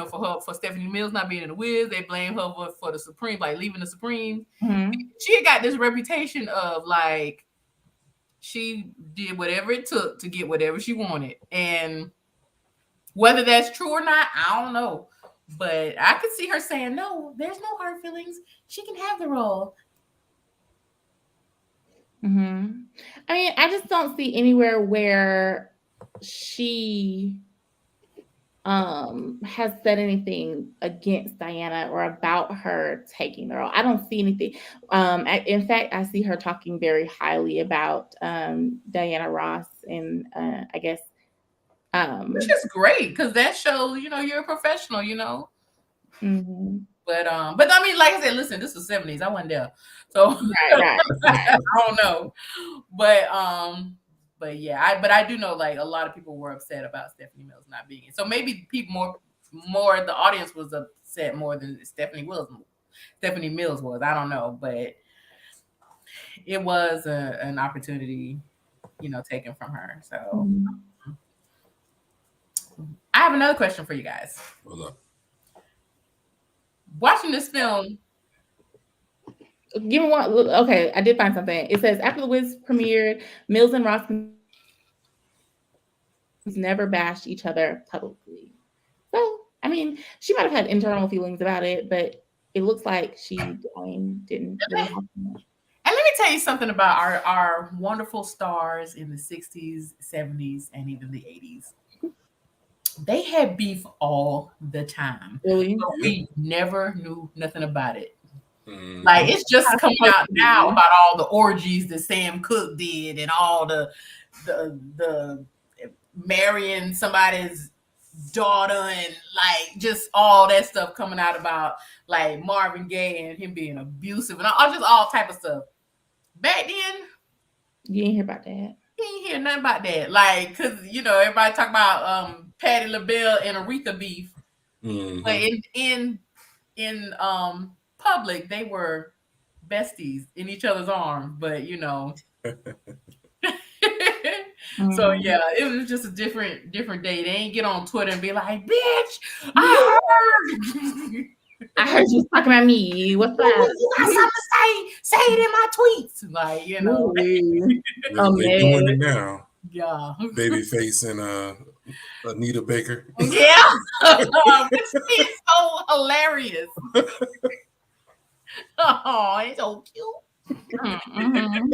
for Stephanie Mills not being in the Wiz. They blamed her for the Supreme, like leaving the Supreme. Mm-hmm. She had got this reputation of like she did whatever it took to get whatever she wanted, and whether that's true or not, I don't know. But I could see her saying, "No, there's no hard feelings. She can have the role." Mm-hmm. I mean, I just don't see anywhere where she has said anything against Diana or about her taking the role. I don't see anything. In fact, I see her talking very highly about Diana Ross, and I guess which is great because that shows you're a professional. Mm-hmm. But I mean, like I said, listen, this was 70s. I wasn't there, so right. I don't know. But yeah, I do know like a lot of people were upset about Stephanie Mills not being in. So maybe people more the audience was upset more than Stephanie Mills was. I don't know, but it was an opportunity, taken from her. So I have another question for you guys. Hold up. Watching this film. Give me one. Okay, I did find something. It says after The Wiz premiered, Mills and Ross never bashed each other publicly. So, I mean, she might have had internal feelings about it, but it looks like she didn't really have much. And let me tell you something about our wonderful stars in the 60s, 70s, and even the 80s. They had beef all the time. Really? So we never knew nothing about it. Like it's just coming out now about all the orgies that Sam Cooke did and all the marrying somebody's daughter and like just all that stuff coming out about like Marvin Gaye and him being abusive and all type of stuff. Back then, you didn't hear about that. You ain't hear nothing about that. Like, cause everybody talk about Patti LaBelle and Aretha beef. Mm-hmm. But in public, they were besties in each other's arms. But so yeah, it was just a different day. They ain't get on Twitter and be like, "Bitch, I heard." I heard you talking about me. What's that? You got something to say? Say it in my tweets. Like, They're doing it now. Yeah. Babyface and Anita Baker. Yeah. Which is so hilarious. Oh, it's so cute. Mm-hmm.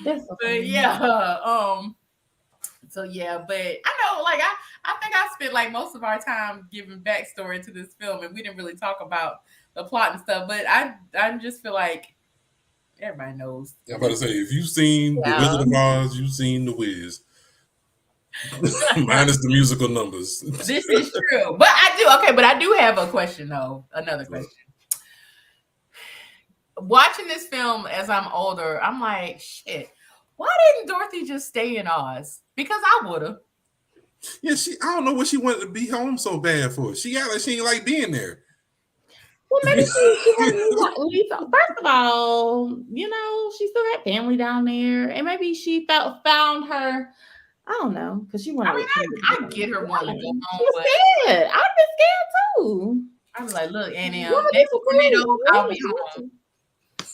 That's so But funny. yeah, so yeah, but I know, like I think I spent like most of our time giving backstory to this film, and we didn't really talk about the plot and stuff. But I just feel like everybody knows. I'm about to say, if you've seen The Wizard of Oz, you've seen The Wiz. Minus the musical numbers. This is true, but I do have a question though. Another question. Watching this film as I'm older, I'm like, shit. Why didn't Dorothy just stay in Oz? Because I would have. Yeah, I don't know what she wanted to be home so bad for. She ain't like being there. Well, maybe she wanted to leave. First of all, she still had family down there, and maybe she found her. I don't know, because she wanted. I get her wanting to go home. She was scared. I'd been scared too. I was like, look, Annie, next tornado, I'll be home.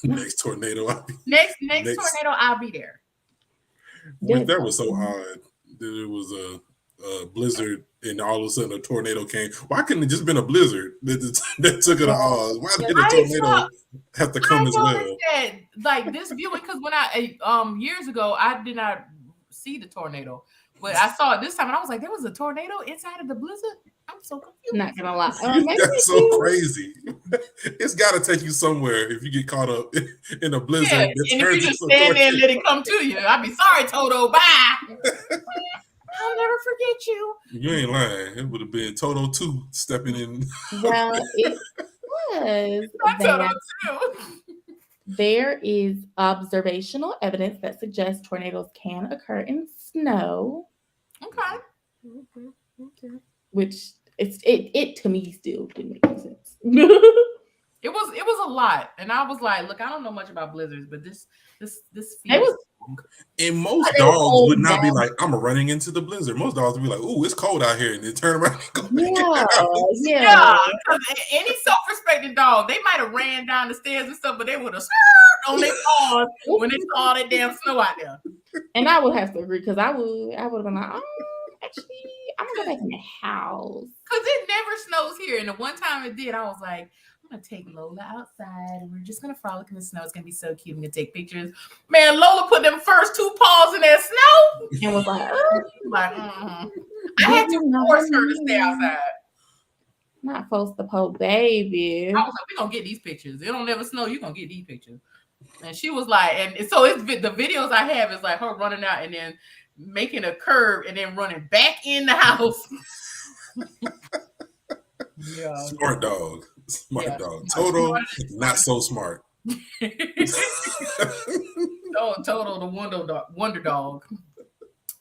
Next tornado, next tornado, I'll be there. That was so odd that it was a blizzard and all of a sudden a tornado came. Why couldn't it just been a blizzard that took it to Oz? Why did a tornado have to come as well? Like this viewing, because when I years ago I did not see the tornado, but I saw it this time and I was like, there was a tornado inside of the blizzard. I'm so confused. Not gonna lie, that's so crazy. It's got to take you somewhere if you get caught up in a blizzard. Yeah, and if you just stand there and let it come to you, I'd be sorry, Toto. Bye. I'll never forget you. You ain't lying. It would have been Toto 2 stepping in. Well, it was. Toto 2. There is observational evidence that suggests tornadoes can occur in snow. Okay. Which it to me still didn't make any sense. It was a lot, and I was like, look, I don't know much about blizzards, but this feels. And most dogs would not be like, I'm running into the blizzard. Most dogs would be like, ooh, it's cold out here, and they turn around and go. Yeah. Any self-respecting dog, they might have ran down the stairs and stuff, but they would have on their paws when they saw all that damn snow out there. And I would have to agree, because I would have been like, actually, I'm gonna go back in the house. Because it never snows here. And the one time it did, I was like, I'm gonna take Lola outside and we're just gonna frolic in the snow. It's gonna be so cute. I'm gonna take pictures. Man, Lola put them first 2 paws in that snow and was like, I had to force her to stay outside. Not forced to po baby. I was like, we're gonna get these pictures. It don't never snow, you're gonna get these pictures. And she was like, and so it's the videos I have is like her running out and then making a curve and then running back in the house. Yeah. Smart dog. Toto, not so smart. Toto, the wonder dog.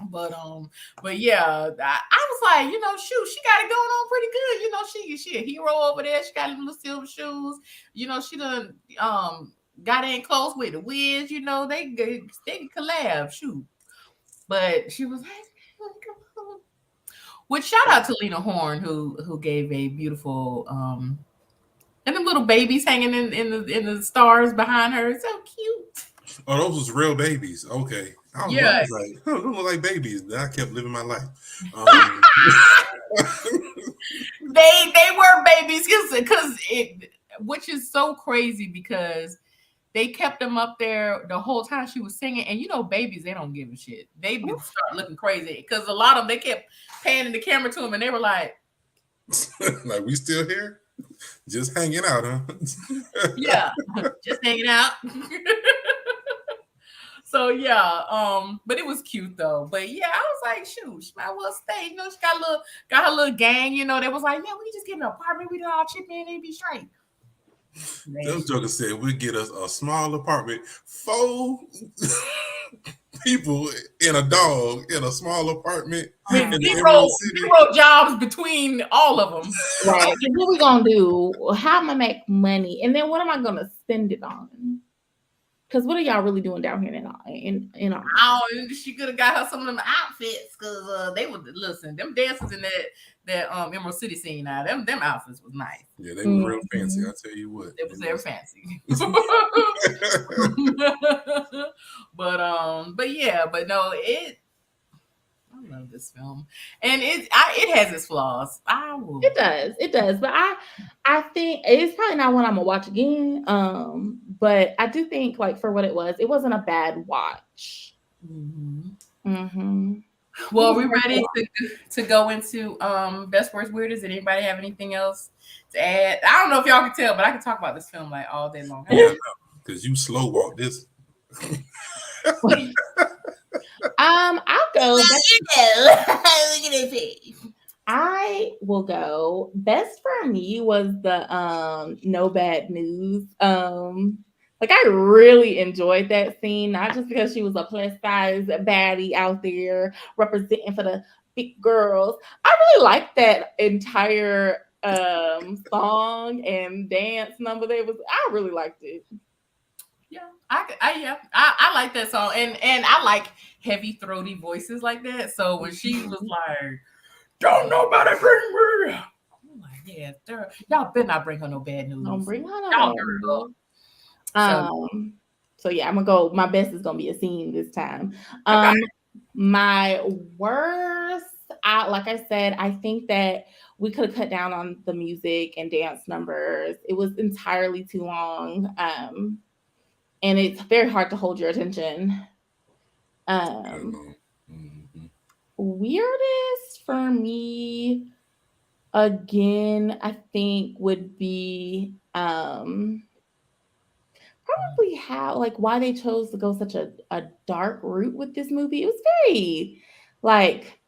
But yeah, I was like, shoot, she got it going on pretty good. She a hero over there. She got little silver shoes. She done got in close with the Wiz. They collab. Shoot. But she was like, come on. Which shout out to Lena Horne who gave a beautiful and the little babies hanging in the stars behind her. So cute. Oh, those was real babies. Okay. I was like, those look like babies. I kept living my life. They were babies because which is so crazy because they kept them up there the whole time she was singing. And babies, they don't give a shit. They start looking crazy because a lot of them, they kept panning the camera to them and they were like, like, we still here? Just hanging out, huh? Yeah, just hanging out. So yeah, but it was cute though. But yeah, I was like, shoot, she might well stay. She got her little gang. They was like, yeah, we just get an apartment. We all chip in and be straight. Them jokers said we'd get us a small apartment, 4 people and a dog in a small apartment. With zero jobs between all of them. Right. And what we gonna do? How am I make money? And then what am I gonna spend it on? Because what are y'all really doing down here in she could have got her some of them outfits because they would listen. Them dancers in that Emerald City scene now. Them outfits was nice. Yeah, they were real fancy. I tell you what, they were fancy. but no, I love this film, and it has its flaws. It does, but I think it's probably not one I'm gonna watch again. But I do think, like, for what it wasn't a bad watch. Well, we ready to go into best worst weirdest? Did anybody have anything else to add? I don't know if y'all can tell, but I can talk about this film like all day long. Yeah, because you slow walk this. I'll go. Look I will go. Best for me was the No Bad News. Like, I really enjoyed that scene, not just because she was a plus size baddie out there representing for the big girls. I really liked that entire song and dance number. I really liked it. Yeah, I like that song, and I like heavy throaty voices like that. So when she was like, "Don't nobody bring me," I'm like, yeah, y'all better not bring her no bad news. Don't bring her no Y'all bad news. So yeah, I'm gonna go. My best is gonna be a scene this time. Okay. My worst, like I said, I think that we could have cut down on the music and dance numbers. It was entirely too long. And it's very hard to hold your attention. Weirdest for me, again, I think would be probably why they chose to go such a dark route with this movie. It was very like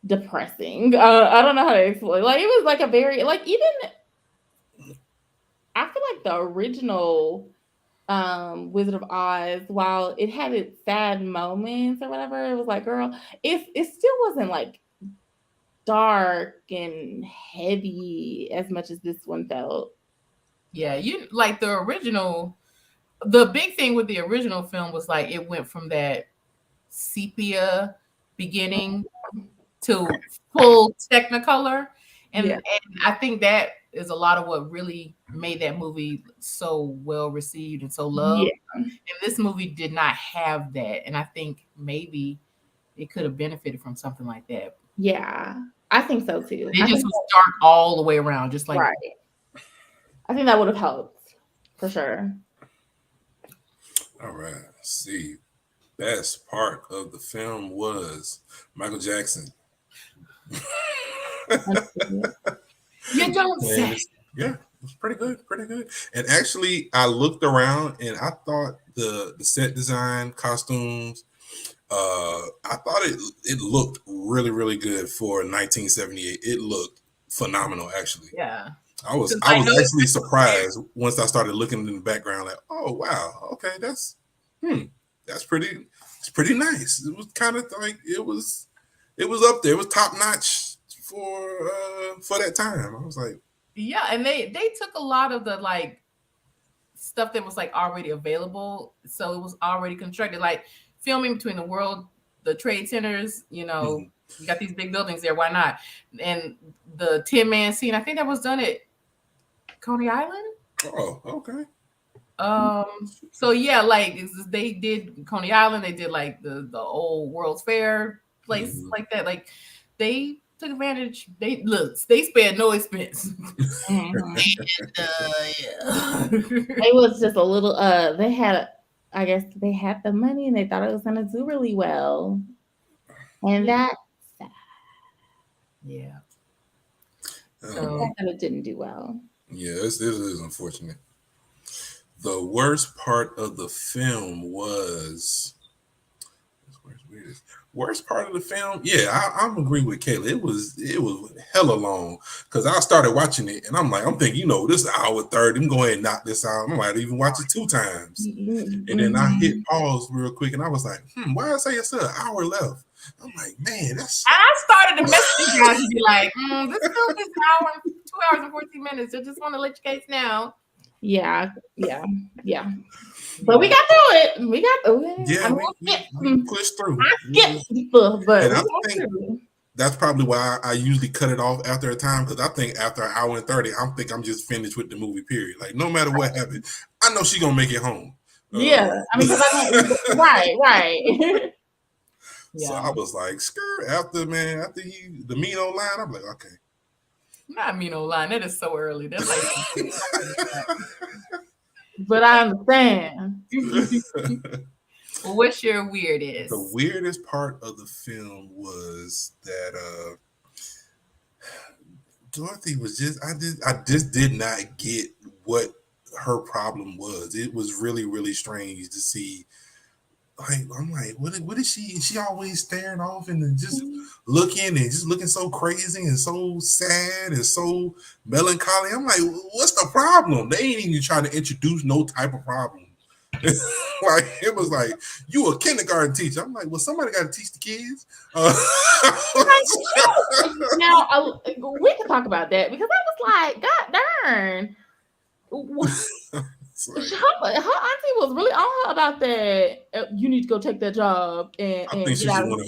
depressing. I don't know how to explain. Like, it was like a very even I feel like the original Wizard of Oz, while it had its sad moments or whatever, it was like, girl, it still wasn't like dark and heavy as much as this one felt. Yeah, you like the original. The big thing with the original film was like it went from that sepia beginning to full Technicolor, and I think that is a lot of what really made that movie so well received and so loved. Yeah. And this movie did not have that, and I think maybe it could have benefited from something like that. Yeah, I think so too. It just was dark all the way around, just like right. I think that would have helped for sure. All right, let's see. Best part of the film was Michael Jackson. You don't say. Yeah, it was pretty good. And actually, I looked around and I thought the set design, costumes, I thought it looked really, really good for 1978. It looked phenomenal, actually. Yeah. I was actually surprised once I started looking in the background, like, oh wow, okay, that's pretty nice. It was kind of like it was up there. It was top notch for that time. I was like, yeah, and they took a lot of the like stuff that was like already available, so it was already constructed, like filming between the trade centers, you know. You got these big buildings there, why not? And the 10-man scene, I think that was done at Coney Island. Oh, okay. So yeah, like they did Coney Island, they did like the old World's Fair place like that. Like they took advantage. They spared no expense. And, it was just a little. I guess they had the money and they thought it was gonna do really well, and that's sad. Yeah. So it didn't do well. Yeah, this is unfortunate. The worst part of the film was worst part of the film. Yeah, I'm agree with Kayla. It was hella long because I started watching it and I'm thinking, this hour 30. I'm going to knock this out. I might even watch it 2 times. And then I hit pause real quick and I was like, why did I say it's still an hour left? I'm like, man, that's. I started to message you guys and be like, this film is 2 hours and 14 minutes. I just want to let you guys know. Yeah. But we got through it. We pushed through. But I think that's probably why I usually cut it off after a time, because I think after an hour and 30, I'm just finished with the movie. Period. Like no matter what happens, I know she's gonna make it home. Yeah, I mean, right. So I was like, skirt after the Mino line. I'm like, okay. Not Mino line. That is so early. That's like but I understand. Well, what's your weirdest? The weirdest part of the film was that Dorothy was I just did not get what her problem was. It was really, really strange to see. Like, I'm like, what is she? She always staring off and just looking so crazy and so sad and so melancholy. I'm like, what's the problem? They ain't even trying to introduce no type of problem. Like, it was like, you a kindergarten teacher. I'm like, well, somebody got to teach the kids. Now we can talk about that because I was like, God darn. Her auntie was really on her about that. You need to go take that job and get out of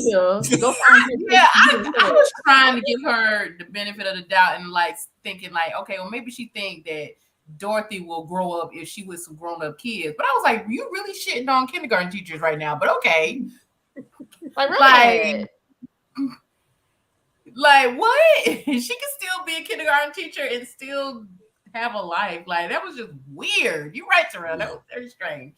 here. Go find yeah, I was trying to give her the benefit of the doubt and like thinking like, okay, well maybe she think that Dorothy will grow up if she was some grown-up kids. But I was like, you really shitting on kindergarten teachers right now, but okay. Like what? She can still be a kindergarten teacher and still have a life. Like that was just weird. You're right, Terrell. That was very strange.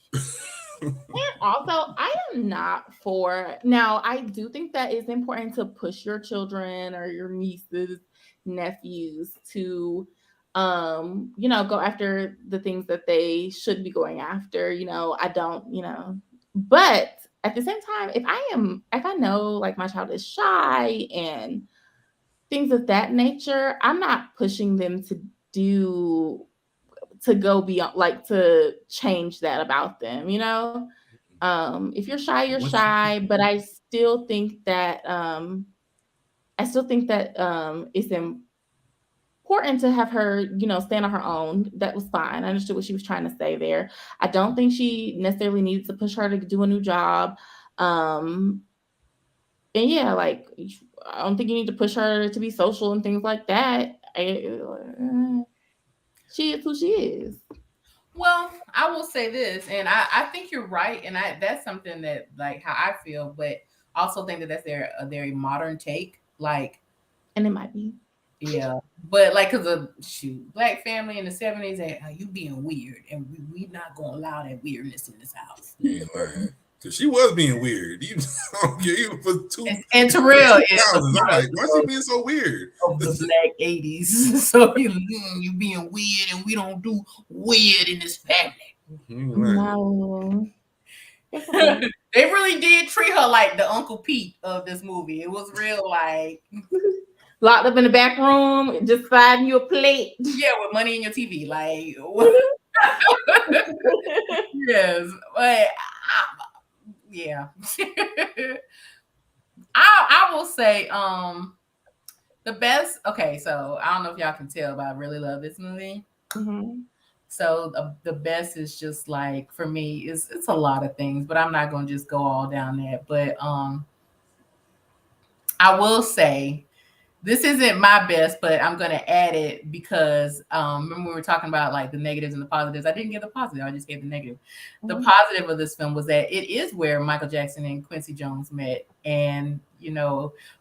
And also, I am not for now. I do think that it's important to push your children or your nieces, nephews to, go after the things that they should be going after. I don't, but at the same time, if I know like my child is shy and things of that nature, I'm not pushing them to go beyond, like to change that about them, if you're shy, you're shy, but I still think that it's important to have her, stand on her own. That was fine. I understood what she was trying to say there. I don't think she necessarily needed to push her to do a new job. And yeah, like I don't think you need to push her to be social and things like that. She is who she is. Well, I will say this, and I think you're right, and that's something that like how I feel, but also think that that's a very modern take, like, and it might be, yeah, but like because of black family in the 70s, you being weird, and we not gonna allow that weirdness in this house. Yeah, right. Cause she was being weird. Even for two and Terrell is I'm like, why is she being so weird? Of the black 80s. So you being weird and we don't do weird in this family. No. They really did treat her like the Uncle Pete of this movie. It was real like locked up in the back room, just finding you a plate. Yeah, with money in your TV. Like yes, but yeah. I will say the best. Okay, so I don't know if y'all can tell, but I really love this movie. Mm-hmm. So the best is just like for me, it's a lot of things, but I'm not gonna just go all down that. But I will say this isn't my best, but I'm gonna add it because remember we were talking about like the negatives and the positives. I didn't give the positive, I just gave the negative. Mm-hmm. The positive of this film was that it is where Michael Jackson and Quincy Jones met, and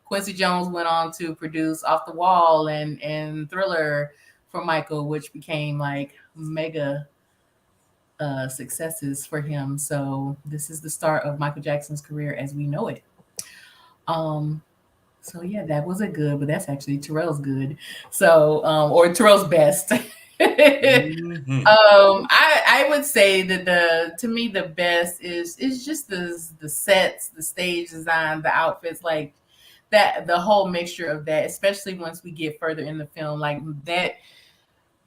Quincy Jones went on to produce Off the Wall and Thriller for Michael, which became like mega successes for him. So this is the start of Michael Jackson's career as we know it. So yeah, that wasn't good, but that's actually Terrell's good. So or Terrell's best. Mm-hmm. I would say that to me the best is just the sets, the stage design, the outfits, like that, the whole mixture of that, especially once we get further in the film, like that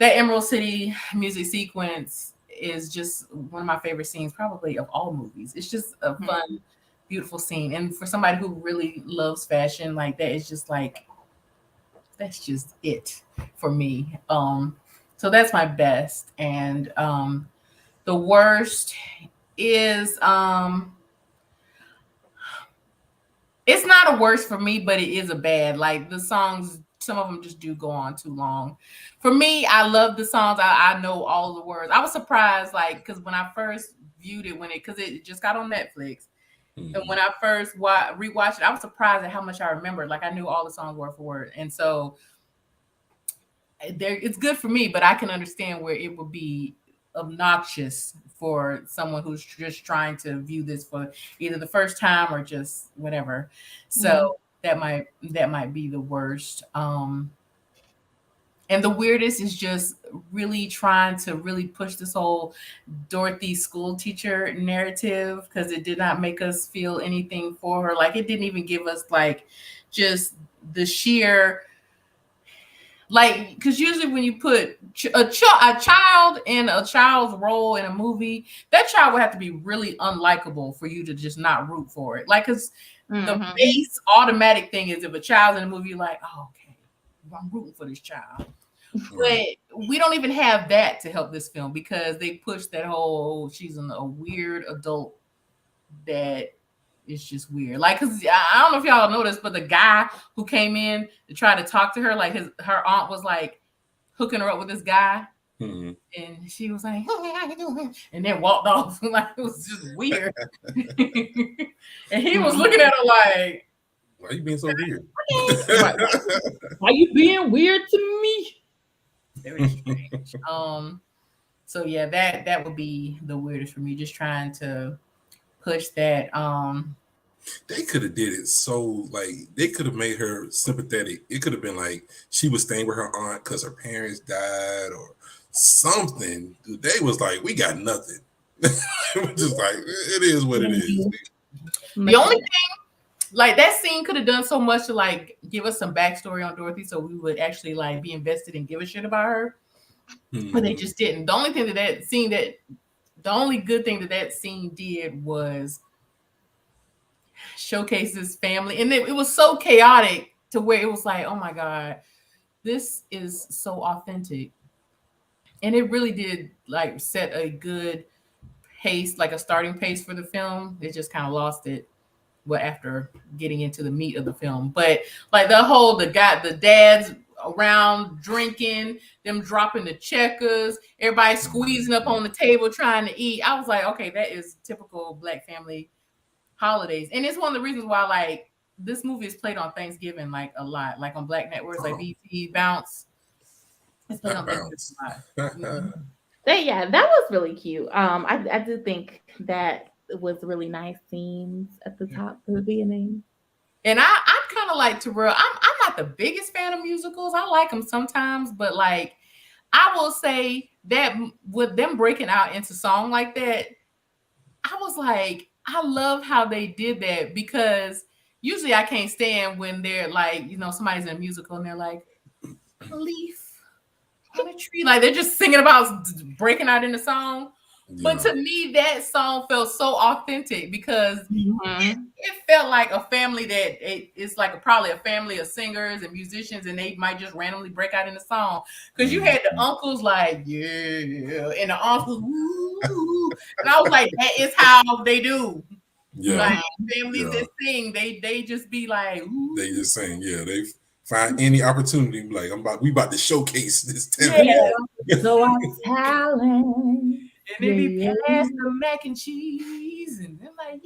Emerald City music sequence is just one of my favorite scenes probably of all movies. It's just a fun, beautiful scene. And for somebody who really loves fashion, like that is just like, that's just it for me. So that's my best. And the worst is it's not a worst for me, but it is a bad. Like the songs, some of them just do go on too long. For me, I love the songs. I know all the words. I was surprised, like, because when I first viewed it, because it just got on Netflix, and when I first rewatched it, I was surprised at how much I remembered. Like I knew all the songs word for word, and so it's good for me. But I can understand where it would be obnoxious for someone who's just trying to view this for either the first time or just whatever. So that might be the worst. And the weirdest is just really trying to really push this whole Dorothy school teacher narrative, because it did not make us feel anything for her. Like, it didn't even give us like just the sheer, like, because usually when you put a child in a child's role in a movie, that child would have to be really unlikable for you to just not root for it. Like, because the base automatic thing is if a child's in a movie, you're like, oh, okay, I'm rooting for this child. But we don't even have that to help this film, because they push that whole she's a weird adult that is just weird. Like, because I don't know if y'all noticed, but the guy who came in to try to talk to her, like her aunt was like hooking her up with this guy. And she was like, "Hey, how you doing?" And then walked off. Like, it was just weird. And he was looking at her like, why are you being so weird? Why you being weird to me? Very strange. So yeah, that would be the weirdest for me. Just trying to push that. They could have did it so, like, they could have made her sympathetic. It could have been like she was staying with her aunt because her parents died or something. They was like, we got nothing. Just like, it is what it is. The only thing, like, that scene could have done so much to like give us some backstory on Dorothy, so we would actually like be invested and give a shit about her. But they just didn't. The only good thing that scene did was showcase this family, and it was so chaotic to where it was like, oh my god, this is so authentic. And it really did like set a good pace, like a starting pace for the film. It just kind of lost it after getting into the meat of the film. But like the dads around drinking, them dropping the checkers, everybody squeezing up on the table trying to eat. I was like, okay, that is typical Black family holidays. And it's one of the reasons why like this movie is played on Thanksgiving like a lot, like on Black networks, like BT Bounce. It's played on Thanksgiving a lot. Yeah, that was really cute. I did think that was really nice scenes at the top of the beginning. And I'm kind of like Terrell. I'm not the biggest fan of musicals. I like them sometimes, but like I will say that with them breaking out into song like that, I was like, I love how they did that, because usually I can't stand when they're like, somebody's in a musical and they're like, a leaf on a tree, like they're just singing about breaking out in the song. But to me, that song felt so authentic, because it felt like a family it's like probably a family of singers and musicians, and they might just randomly break out in the song. Because you had the uncles like, yeah, and the uncles, woo, and I was like, that is how they do. Yeah. Like families that sing, they just be like, ooh. They just sing, they find any opportunity, like we about to showcase this talent. So our talent. And they be passing the mac and cheese, and they're like,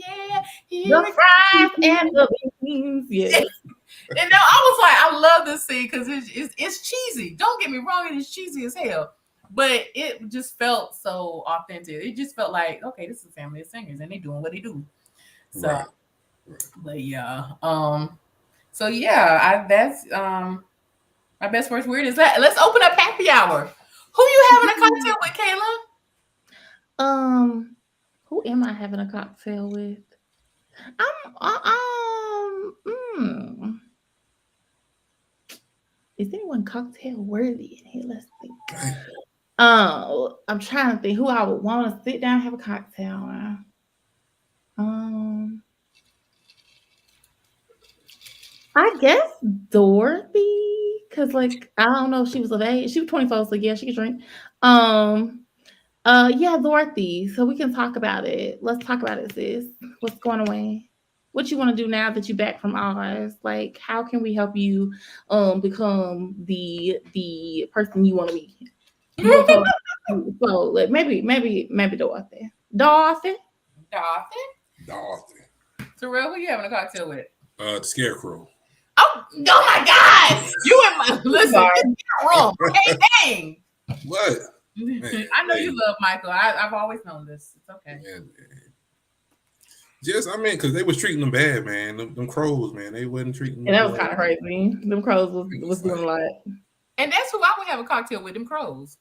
the fries and the beans, And now I was like, I love this scene because it's cheesy. Don't get me wrong, it is cheesy as hell, but it just felt so authentic. It just felt like, okay, this is a family of singers, and they doing what they do. So, right. But so that's my best worst weird is that. Let's open up happy hour. Who you having a cocktail with, Kayla? Who am I having a cocktail with? Is anyone cocktail worthy in here? Let's think. I'm trying to think who I would want to sit down and have a cocktail with. I guess Dorothy, because like I don't know if she was of age. She was 24, so yeah, she could drink. Dorothy. So we can talk about it. Let's talk about it, sis. What's going away? What you want to do now that you're back from Oz? Like, how can we help you become the person you want to be? So like, maybe Dorothy. Dorothy. Terrell, who you having a cocktail with? The Scarecrow. Oh my God! You in my listen. Wrong. Hey, dang. What? I know you love Michael. I've always known this. It's okay. Man. Just, because they was treating them bad, man. Them crows, man, they wasn't treating them. And that was kind of crazy. Them crows was doing a lot. And that's who I would have a cocktail with, them crows.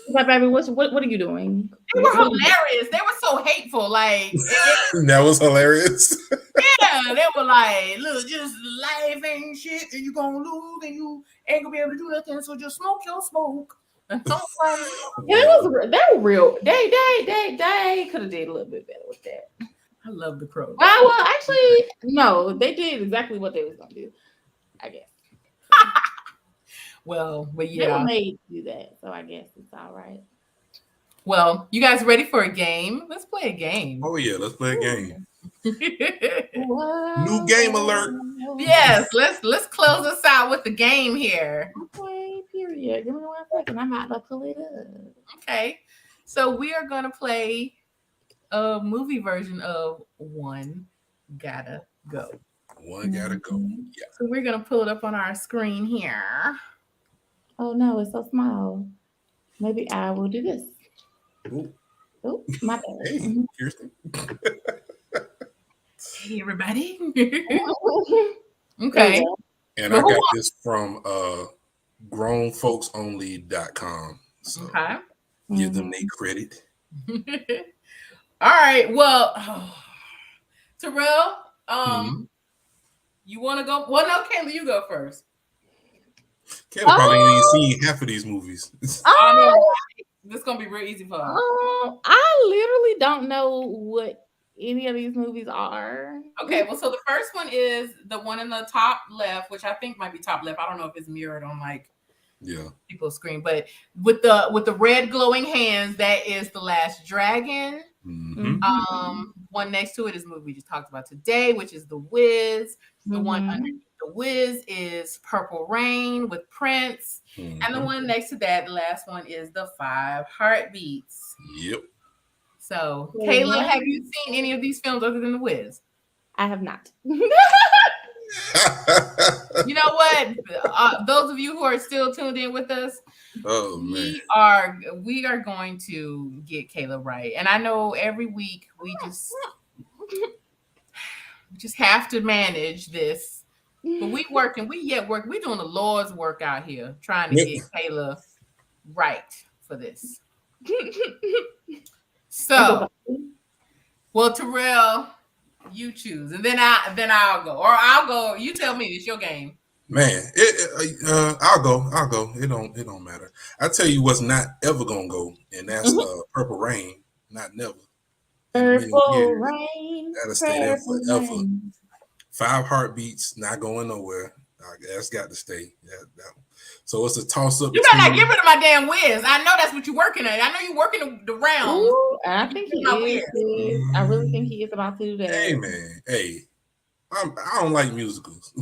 Like, baby, what are you doing? They were hilarious. They were so hateful. Like that was hilarious. Yeah, they were like, look, just life ain't shit, and you gonna lose, and you ain't gonna be able to do nothing. So just smoke your smoke. And so they were real. They could have did a little bit better with that. I love the crows. Well, actually, no, they did exactly what they was gonna do, I guess. Well, but They yeah, were made to do that, so I guess it's all right. Well, you guys ready for a game? Let's play a game. Oh yeah, let's play a game. Wow. New game alert. Yes, let's close us out with the game here. Okay, period. Give me 1 second. I'm about to pull it up. Okay, so we are gonna play a movie version of One Gotta Go. One gotta go. Yeah. So we're gonna pull it up on our screen here. Oh no, it's so small. Maybe I will do this. Ooh. Oh, my bad. Hey, Kirsten. Hey, everybody. Okay. And I got this from grownfolksonly.com. So Okay. give them their credit. All right. Well, Terrell, you want to go? Well, no, Kayla, you go first. Kayla probably ain't even seen half of these movies. I know. This is gonna be real easy for her. I literally don't know what any of these movies are. Okay, well, so the first one is the one in the top left, which I think might be top left. I don't know if it's mirrored on people's screen, but with the red glowing hands, that is The Last Dragon. Mm-hmm. One next to it is the movie we just talked about today, which is The Wiz. The one underneath The Wiz is Purple Rain with Prince. Mm-hmm. And the one next to that, the last one, is The Five Heartbeats. Yep. So, Kayla, have you seen any of these films other than The Wiz? I have not. You know what? Those of you who are still tuned in with us, we are going to get Kayla right. And I know every week we just have to manage this. But we working. We doing the Lord's work out here, trying to get Kayla right for this. So, well, Terrell, you choose, and then I'll go, or I'll go. You tell me. It's your game. Man, I'll go. It don't matter. I tell you what's not ever gonna go, and that's Purple Rain. Not never. Purple Rain. That'll stay there forever. Rain. Five Heartbeats, not going nowhere. That's got to stay. That one. So it's a toss up. You better not get rid of my damn Wiz. I know that's what you're working at. I know you're working the rounds. Ooh, I think he is. I really think he is about to do that. Hey man, I don't like musicals.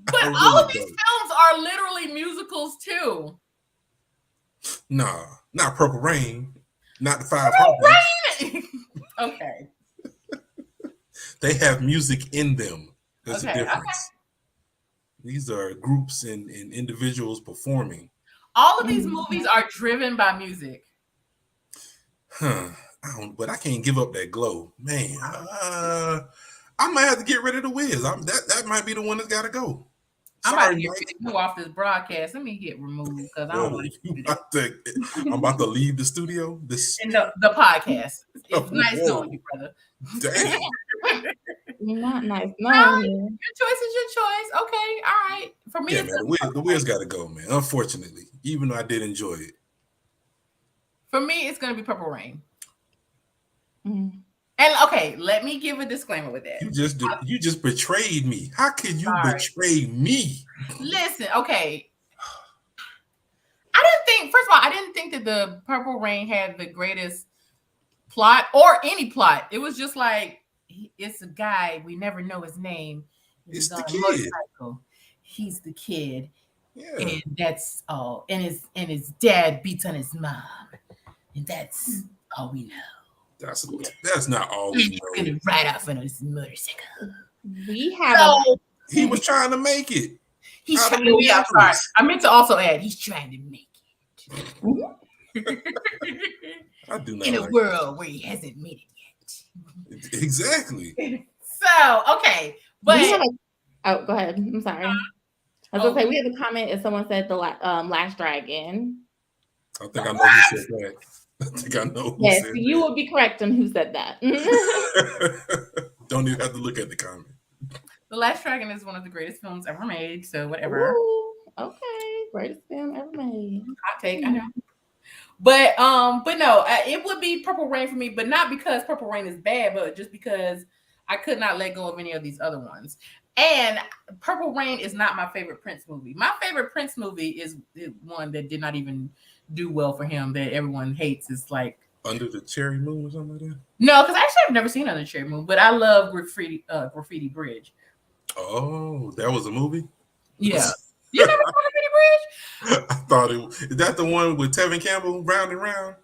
But all of these films are literally musicals too. Nah, not Purple Rain. Not the Five Heartbeats. Okay. They have music in them. There's a difference. Okay. These are groups and individuals performing. All of these movies are driven by music. But I can't give up that glow. Man, I might have to get rid of the Wiz. That might be the one that's got to go. I'm about to get you off this broadcast. Let me get removed because I don't want to do that. I'm about to leave the studio. And the podcast. It's nice knowing you, brother. Damn. Not nice. No, your choice is your choice. Okay, all right. For me, the Wiz got to go, man. Unfortunately, even though I did enjoy it. For me, it's gonna be Purple Rain. And okay, let me give a disclaimer with that. You just betrayed me. How can you betray me? Listen, okay. I didn't think that the Purple Rain had the greatest plot or any plot. It was just like, it's a guy, we never know his name. It's the kid. He's the kid. Yeah. And that's all. And his dad beats on his mom. And that's all we know. That's not all we know. He's gonna ride off on his motorcycle. He was trying to make it. I'm sorry. I meant to also add, he's trying to make it. I do not In a like world where he hasn't made it it. Exactly. yet. So, okay. We But have oh, go ahead. I'm sorry. I was gonna say we have a comment if someone said the Last Dragon. I think I know who said that. I think I know who Yes, said you will be correct on who said that. that. Don't even have to look at the comment. The Last Dragon is one of the greatest films ever made. So whatever. Ooh, okay, greatest film ever made. Hot take, I know. But no, it would be Purple Rain for me, but not because Purple Rain is bad, but just because I could not let go of any of these other ones. And Purple Rain is not my favorite Prince movie. My favorite Prince movie is one that did not even do well for him that everyone hates. It's like Under the Cherry Moon or something like that. no, because actually I've never seen Under the Cherry Moon, but I love Graffiti Bridge. Oh, that was a movie? Yeah. You never saw Graffiti Bridge? I thought it was. Is that the one with Tevin Campbell, Round and Round?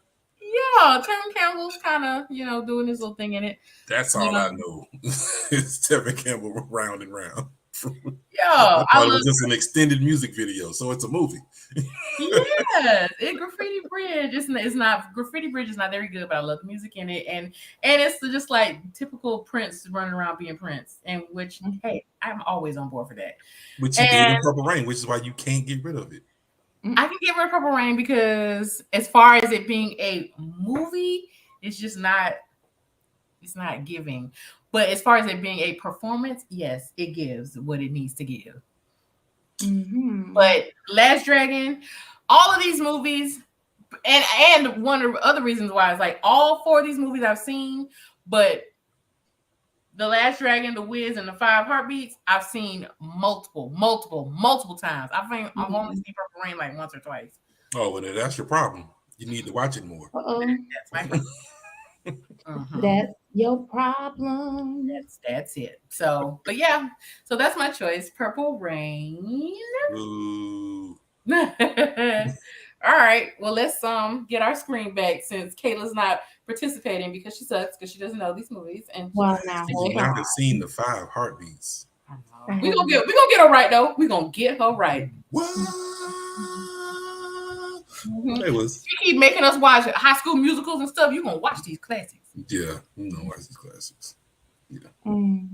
Yeah, Tevin Campbell's kind of, doing his little thing in it. That's all I know. It's Tevin Campbell, Round and Round. I thought it love was just an extended music video, so it's a movie. yes, Graffiti Bridge. It's not Graffiti Bridge is not very good, but I love the music in it, and it's just like typical Prince running around being Prince, and which hey, I'm always on board for that. Which you did in Purple Rain, which is why you can't get rid of it. I can get rid of Purple Rain because as far as it being a movie, it's just not. It's not giving, but as far as it being a performance, yes, it gives what it needs to give. Mm-hmm. But Last Dragon, all of these movies, and one of the other reasons why is like all four of these movies I've seen, but The Last Dragon, The Wiz, and The Five Heartbeats, I've seen multiple times. I've only seen Purple Rain like once or twice. Oh, well, that's your problem. You need to watch it more. That's my problem. That's your problem. That's it. So, but yeah, so that's my choice. Purple Rain. Ooh. All right. Well, let's get our screen back since Kayla's not participating because she sucks because she doesn't know these movies. And well, now hold on. I've seen The Five Heartbeats. We gonna get her right though. We gonna get her right. What? It was. You keep making us watch High School Musicals and stuff. You gonna watch these classics? Yeah, you gonna watch these classics. Yeah, you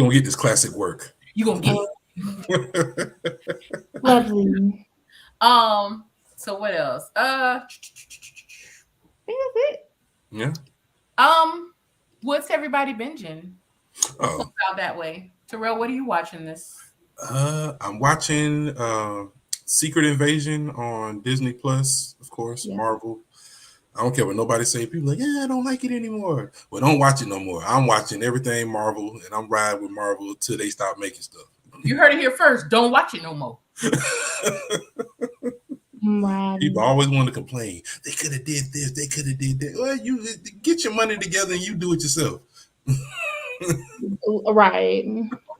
gonna get this classic work. You gonna get lovely. So what else? I think that's it. Yeah. What's everybody binging? Oh, Out that way. Terrell, what are you watching this? I'm watching Secret Invasion on Disney Plus, of course, Yeah. Marvel. I don't care what nobody say. People like, yeah, I don't like it anymore. Well, don't watch it no more. I'm watching everything Marvel, and I'm riding with Marvel until they stop making stuff. You heard it here first. Don't watch it no more. People always want to complain. They could have did this. They could have did that. Well, you get your money together and you do it yourself. Right.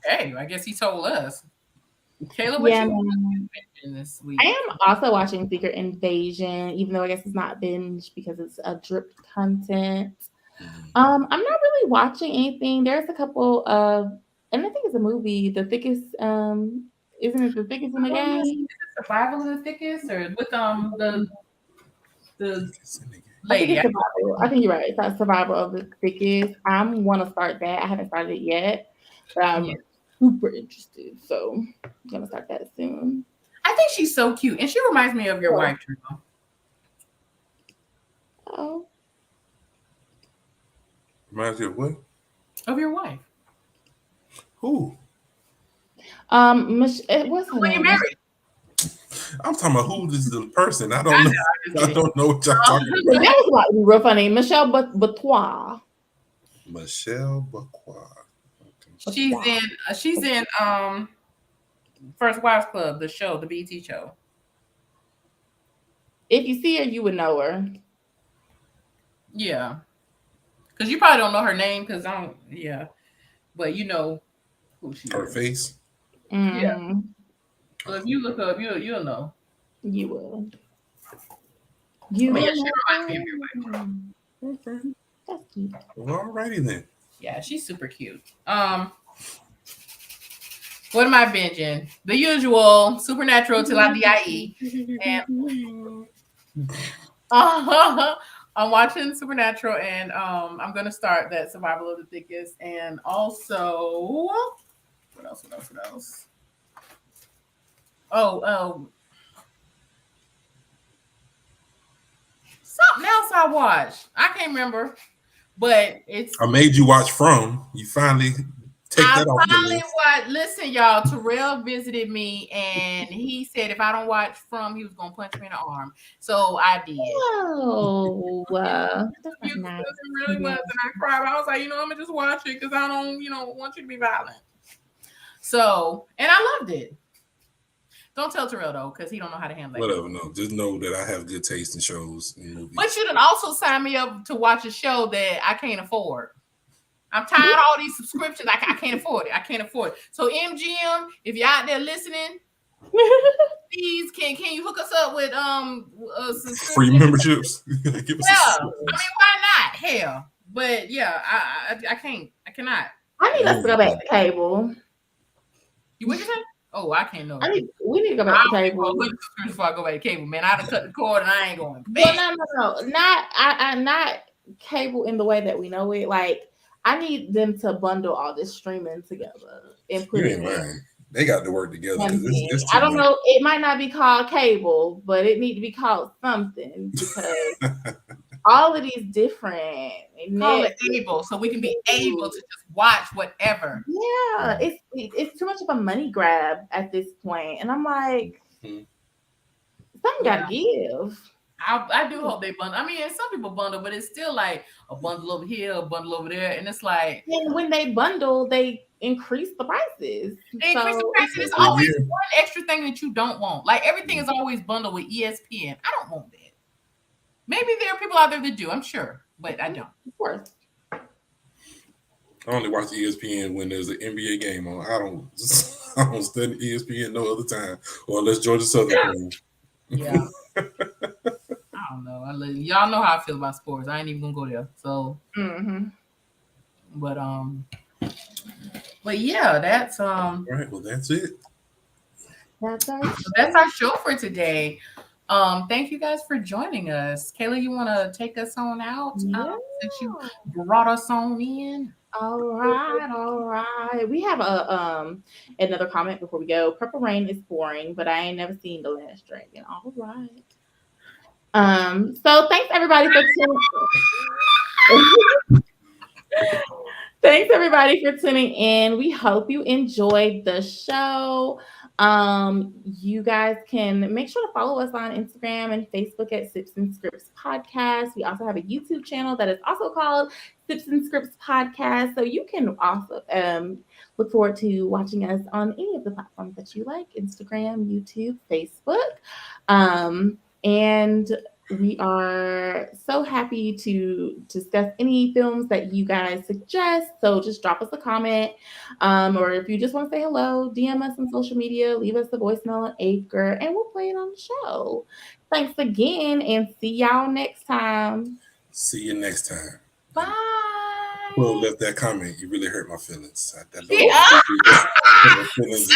Okay, I guess he told us. Kayla, what you watching this week? I am also watching Secret Invasion, even though I guess it's not binge because it's a drip content. I'm not really watching anything. There's a couple of, and I think it's a movie. The Thickest, isn't it The Thickest in the Game? Is it Survival of the Thickest or with the lady? I think you're right. It's not Survival of the Thickest. I want to start that. I haven't started it yet, but I'm super interested. So I'm gonna start that soon. I think she's so cute, and she reminds me of your wife, Drew. Oh, reminds you of what? Of your wife. Who? what's her When name? you married. I'm talking about who is the person. I don't know. I don't know what y'all talking about. That was like real funny. Michelle Batois. Michelle Batois. Okay. She's in First Wives Club, the show, the BET show. If you see her, you would know her. Yeah. Because you probably don't know her name because I don't, but you know who she Her is. face? Mm-hmm. Yeah. So if you look up, you'll know. You will. She reminds me of your wife. Okay. That's cute. Well, alrighty then. Yeah, she's super cute. What am I binging? The usual Supernatural till I die. And I'm watching Supernatural, and I'm gonna start that Survival of the Thickest, and also what else? Oh, something else I watched. I can't remember, but it's. I made you watch From. You finally take that off the list. Listen, y'all. Terrell visited me, and he said if I don't watch From, he was gonna punch me in the arm. So I did. Oh, It really was, and I cried. I was like, I'm gonna just watch it because I don't, want you to be violent. So, and I loved it. Don't tell Terrell though, because he don't know how to handle it. Whatever, no. Just know that I have good taste in shows and movies. But you done also sign me up to watch a show that I can't afford. I'm tired of all these subscriptions. I can't afford it. I can't afford it. So MGM, if you're out there listening, please can you hook us up with free memberships? Yeah, I mean, why not? Hell, but yeah, I can't. I cannot. I need us to go back to cable. You what you say? Oh, I can't know. We need to go back to cable. Before I go back to cable, man, I done cut the cord and I ain't going. Well, no, not cable in the way that we know it. Like, I need them to bundle all this streaming together and put it in. They got to work together. It's I don't know. It might not be called cable, but it need to be called something because all of these different. Call it able, so we can be able to just watch whatever. Yeah, it's too much of a money grab at this point, and I'm like, something got to give. I do hope they bundle. I mean, some people bundle, but it's still like a bundle over here, a bundle over there, and it's like. And when they bundle, they increase the prices. It's always one extra thing that you don't want. Like everything is always bundled with ESPN. I don't want that. Maybe there are people out there that do. I'm sure, but I don't. Of course. I only watch ESPN when there's an NBA game on. I don't study ESPN no other time, or unless Georgia Southern plays. Yeah. I don't know. Y'all know how I feel about sports. I ain't even gonna go there. So, but yeah, that's All right. Well, that's it. That's our show for today. Thank you guys for joining us. Kayla, you want to take us on out since you brought us on in? All right. We have another comment before we go. Purple Rain is boring, but I ain't never seen The Last Dragon. All right. So thanks everybody for tuning. Thanks everybody for tuning in. We hope you enjoyed the show. You guys can make sure to follow us on Instagram and Facebook at Sips and Scripts Podcast. We also have a YouTube channel that is also called Sips and Scripts Podcast. So you can also look forward to watching us on any of the platforms that you like: Instagram, YouTube, Facebook. And we are so happy to discuss any films that you guys suggest. So just drop us a comment. Or if you just want to say hello, DM us on social media, leave us a voicemail on Anchor, and we'll play it on the show. Thanks again, and see y'all next time. See you next time. Bye. Well, left that comment. You really hurt my feelings. Yeah. My feelings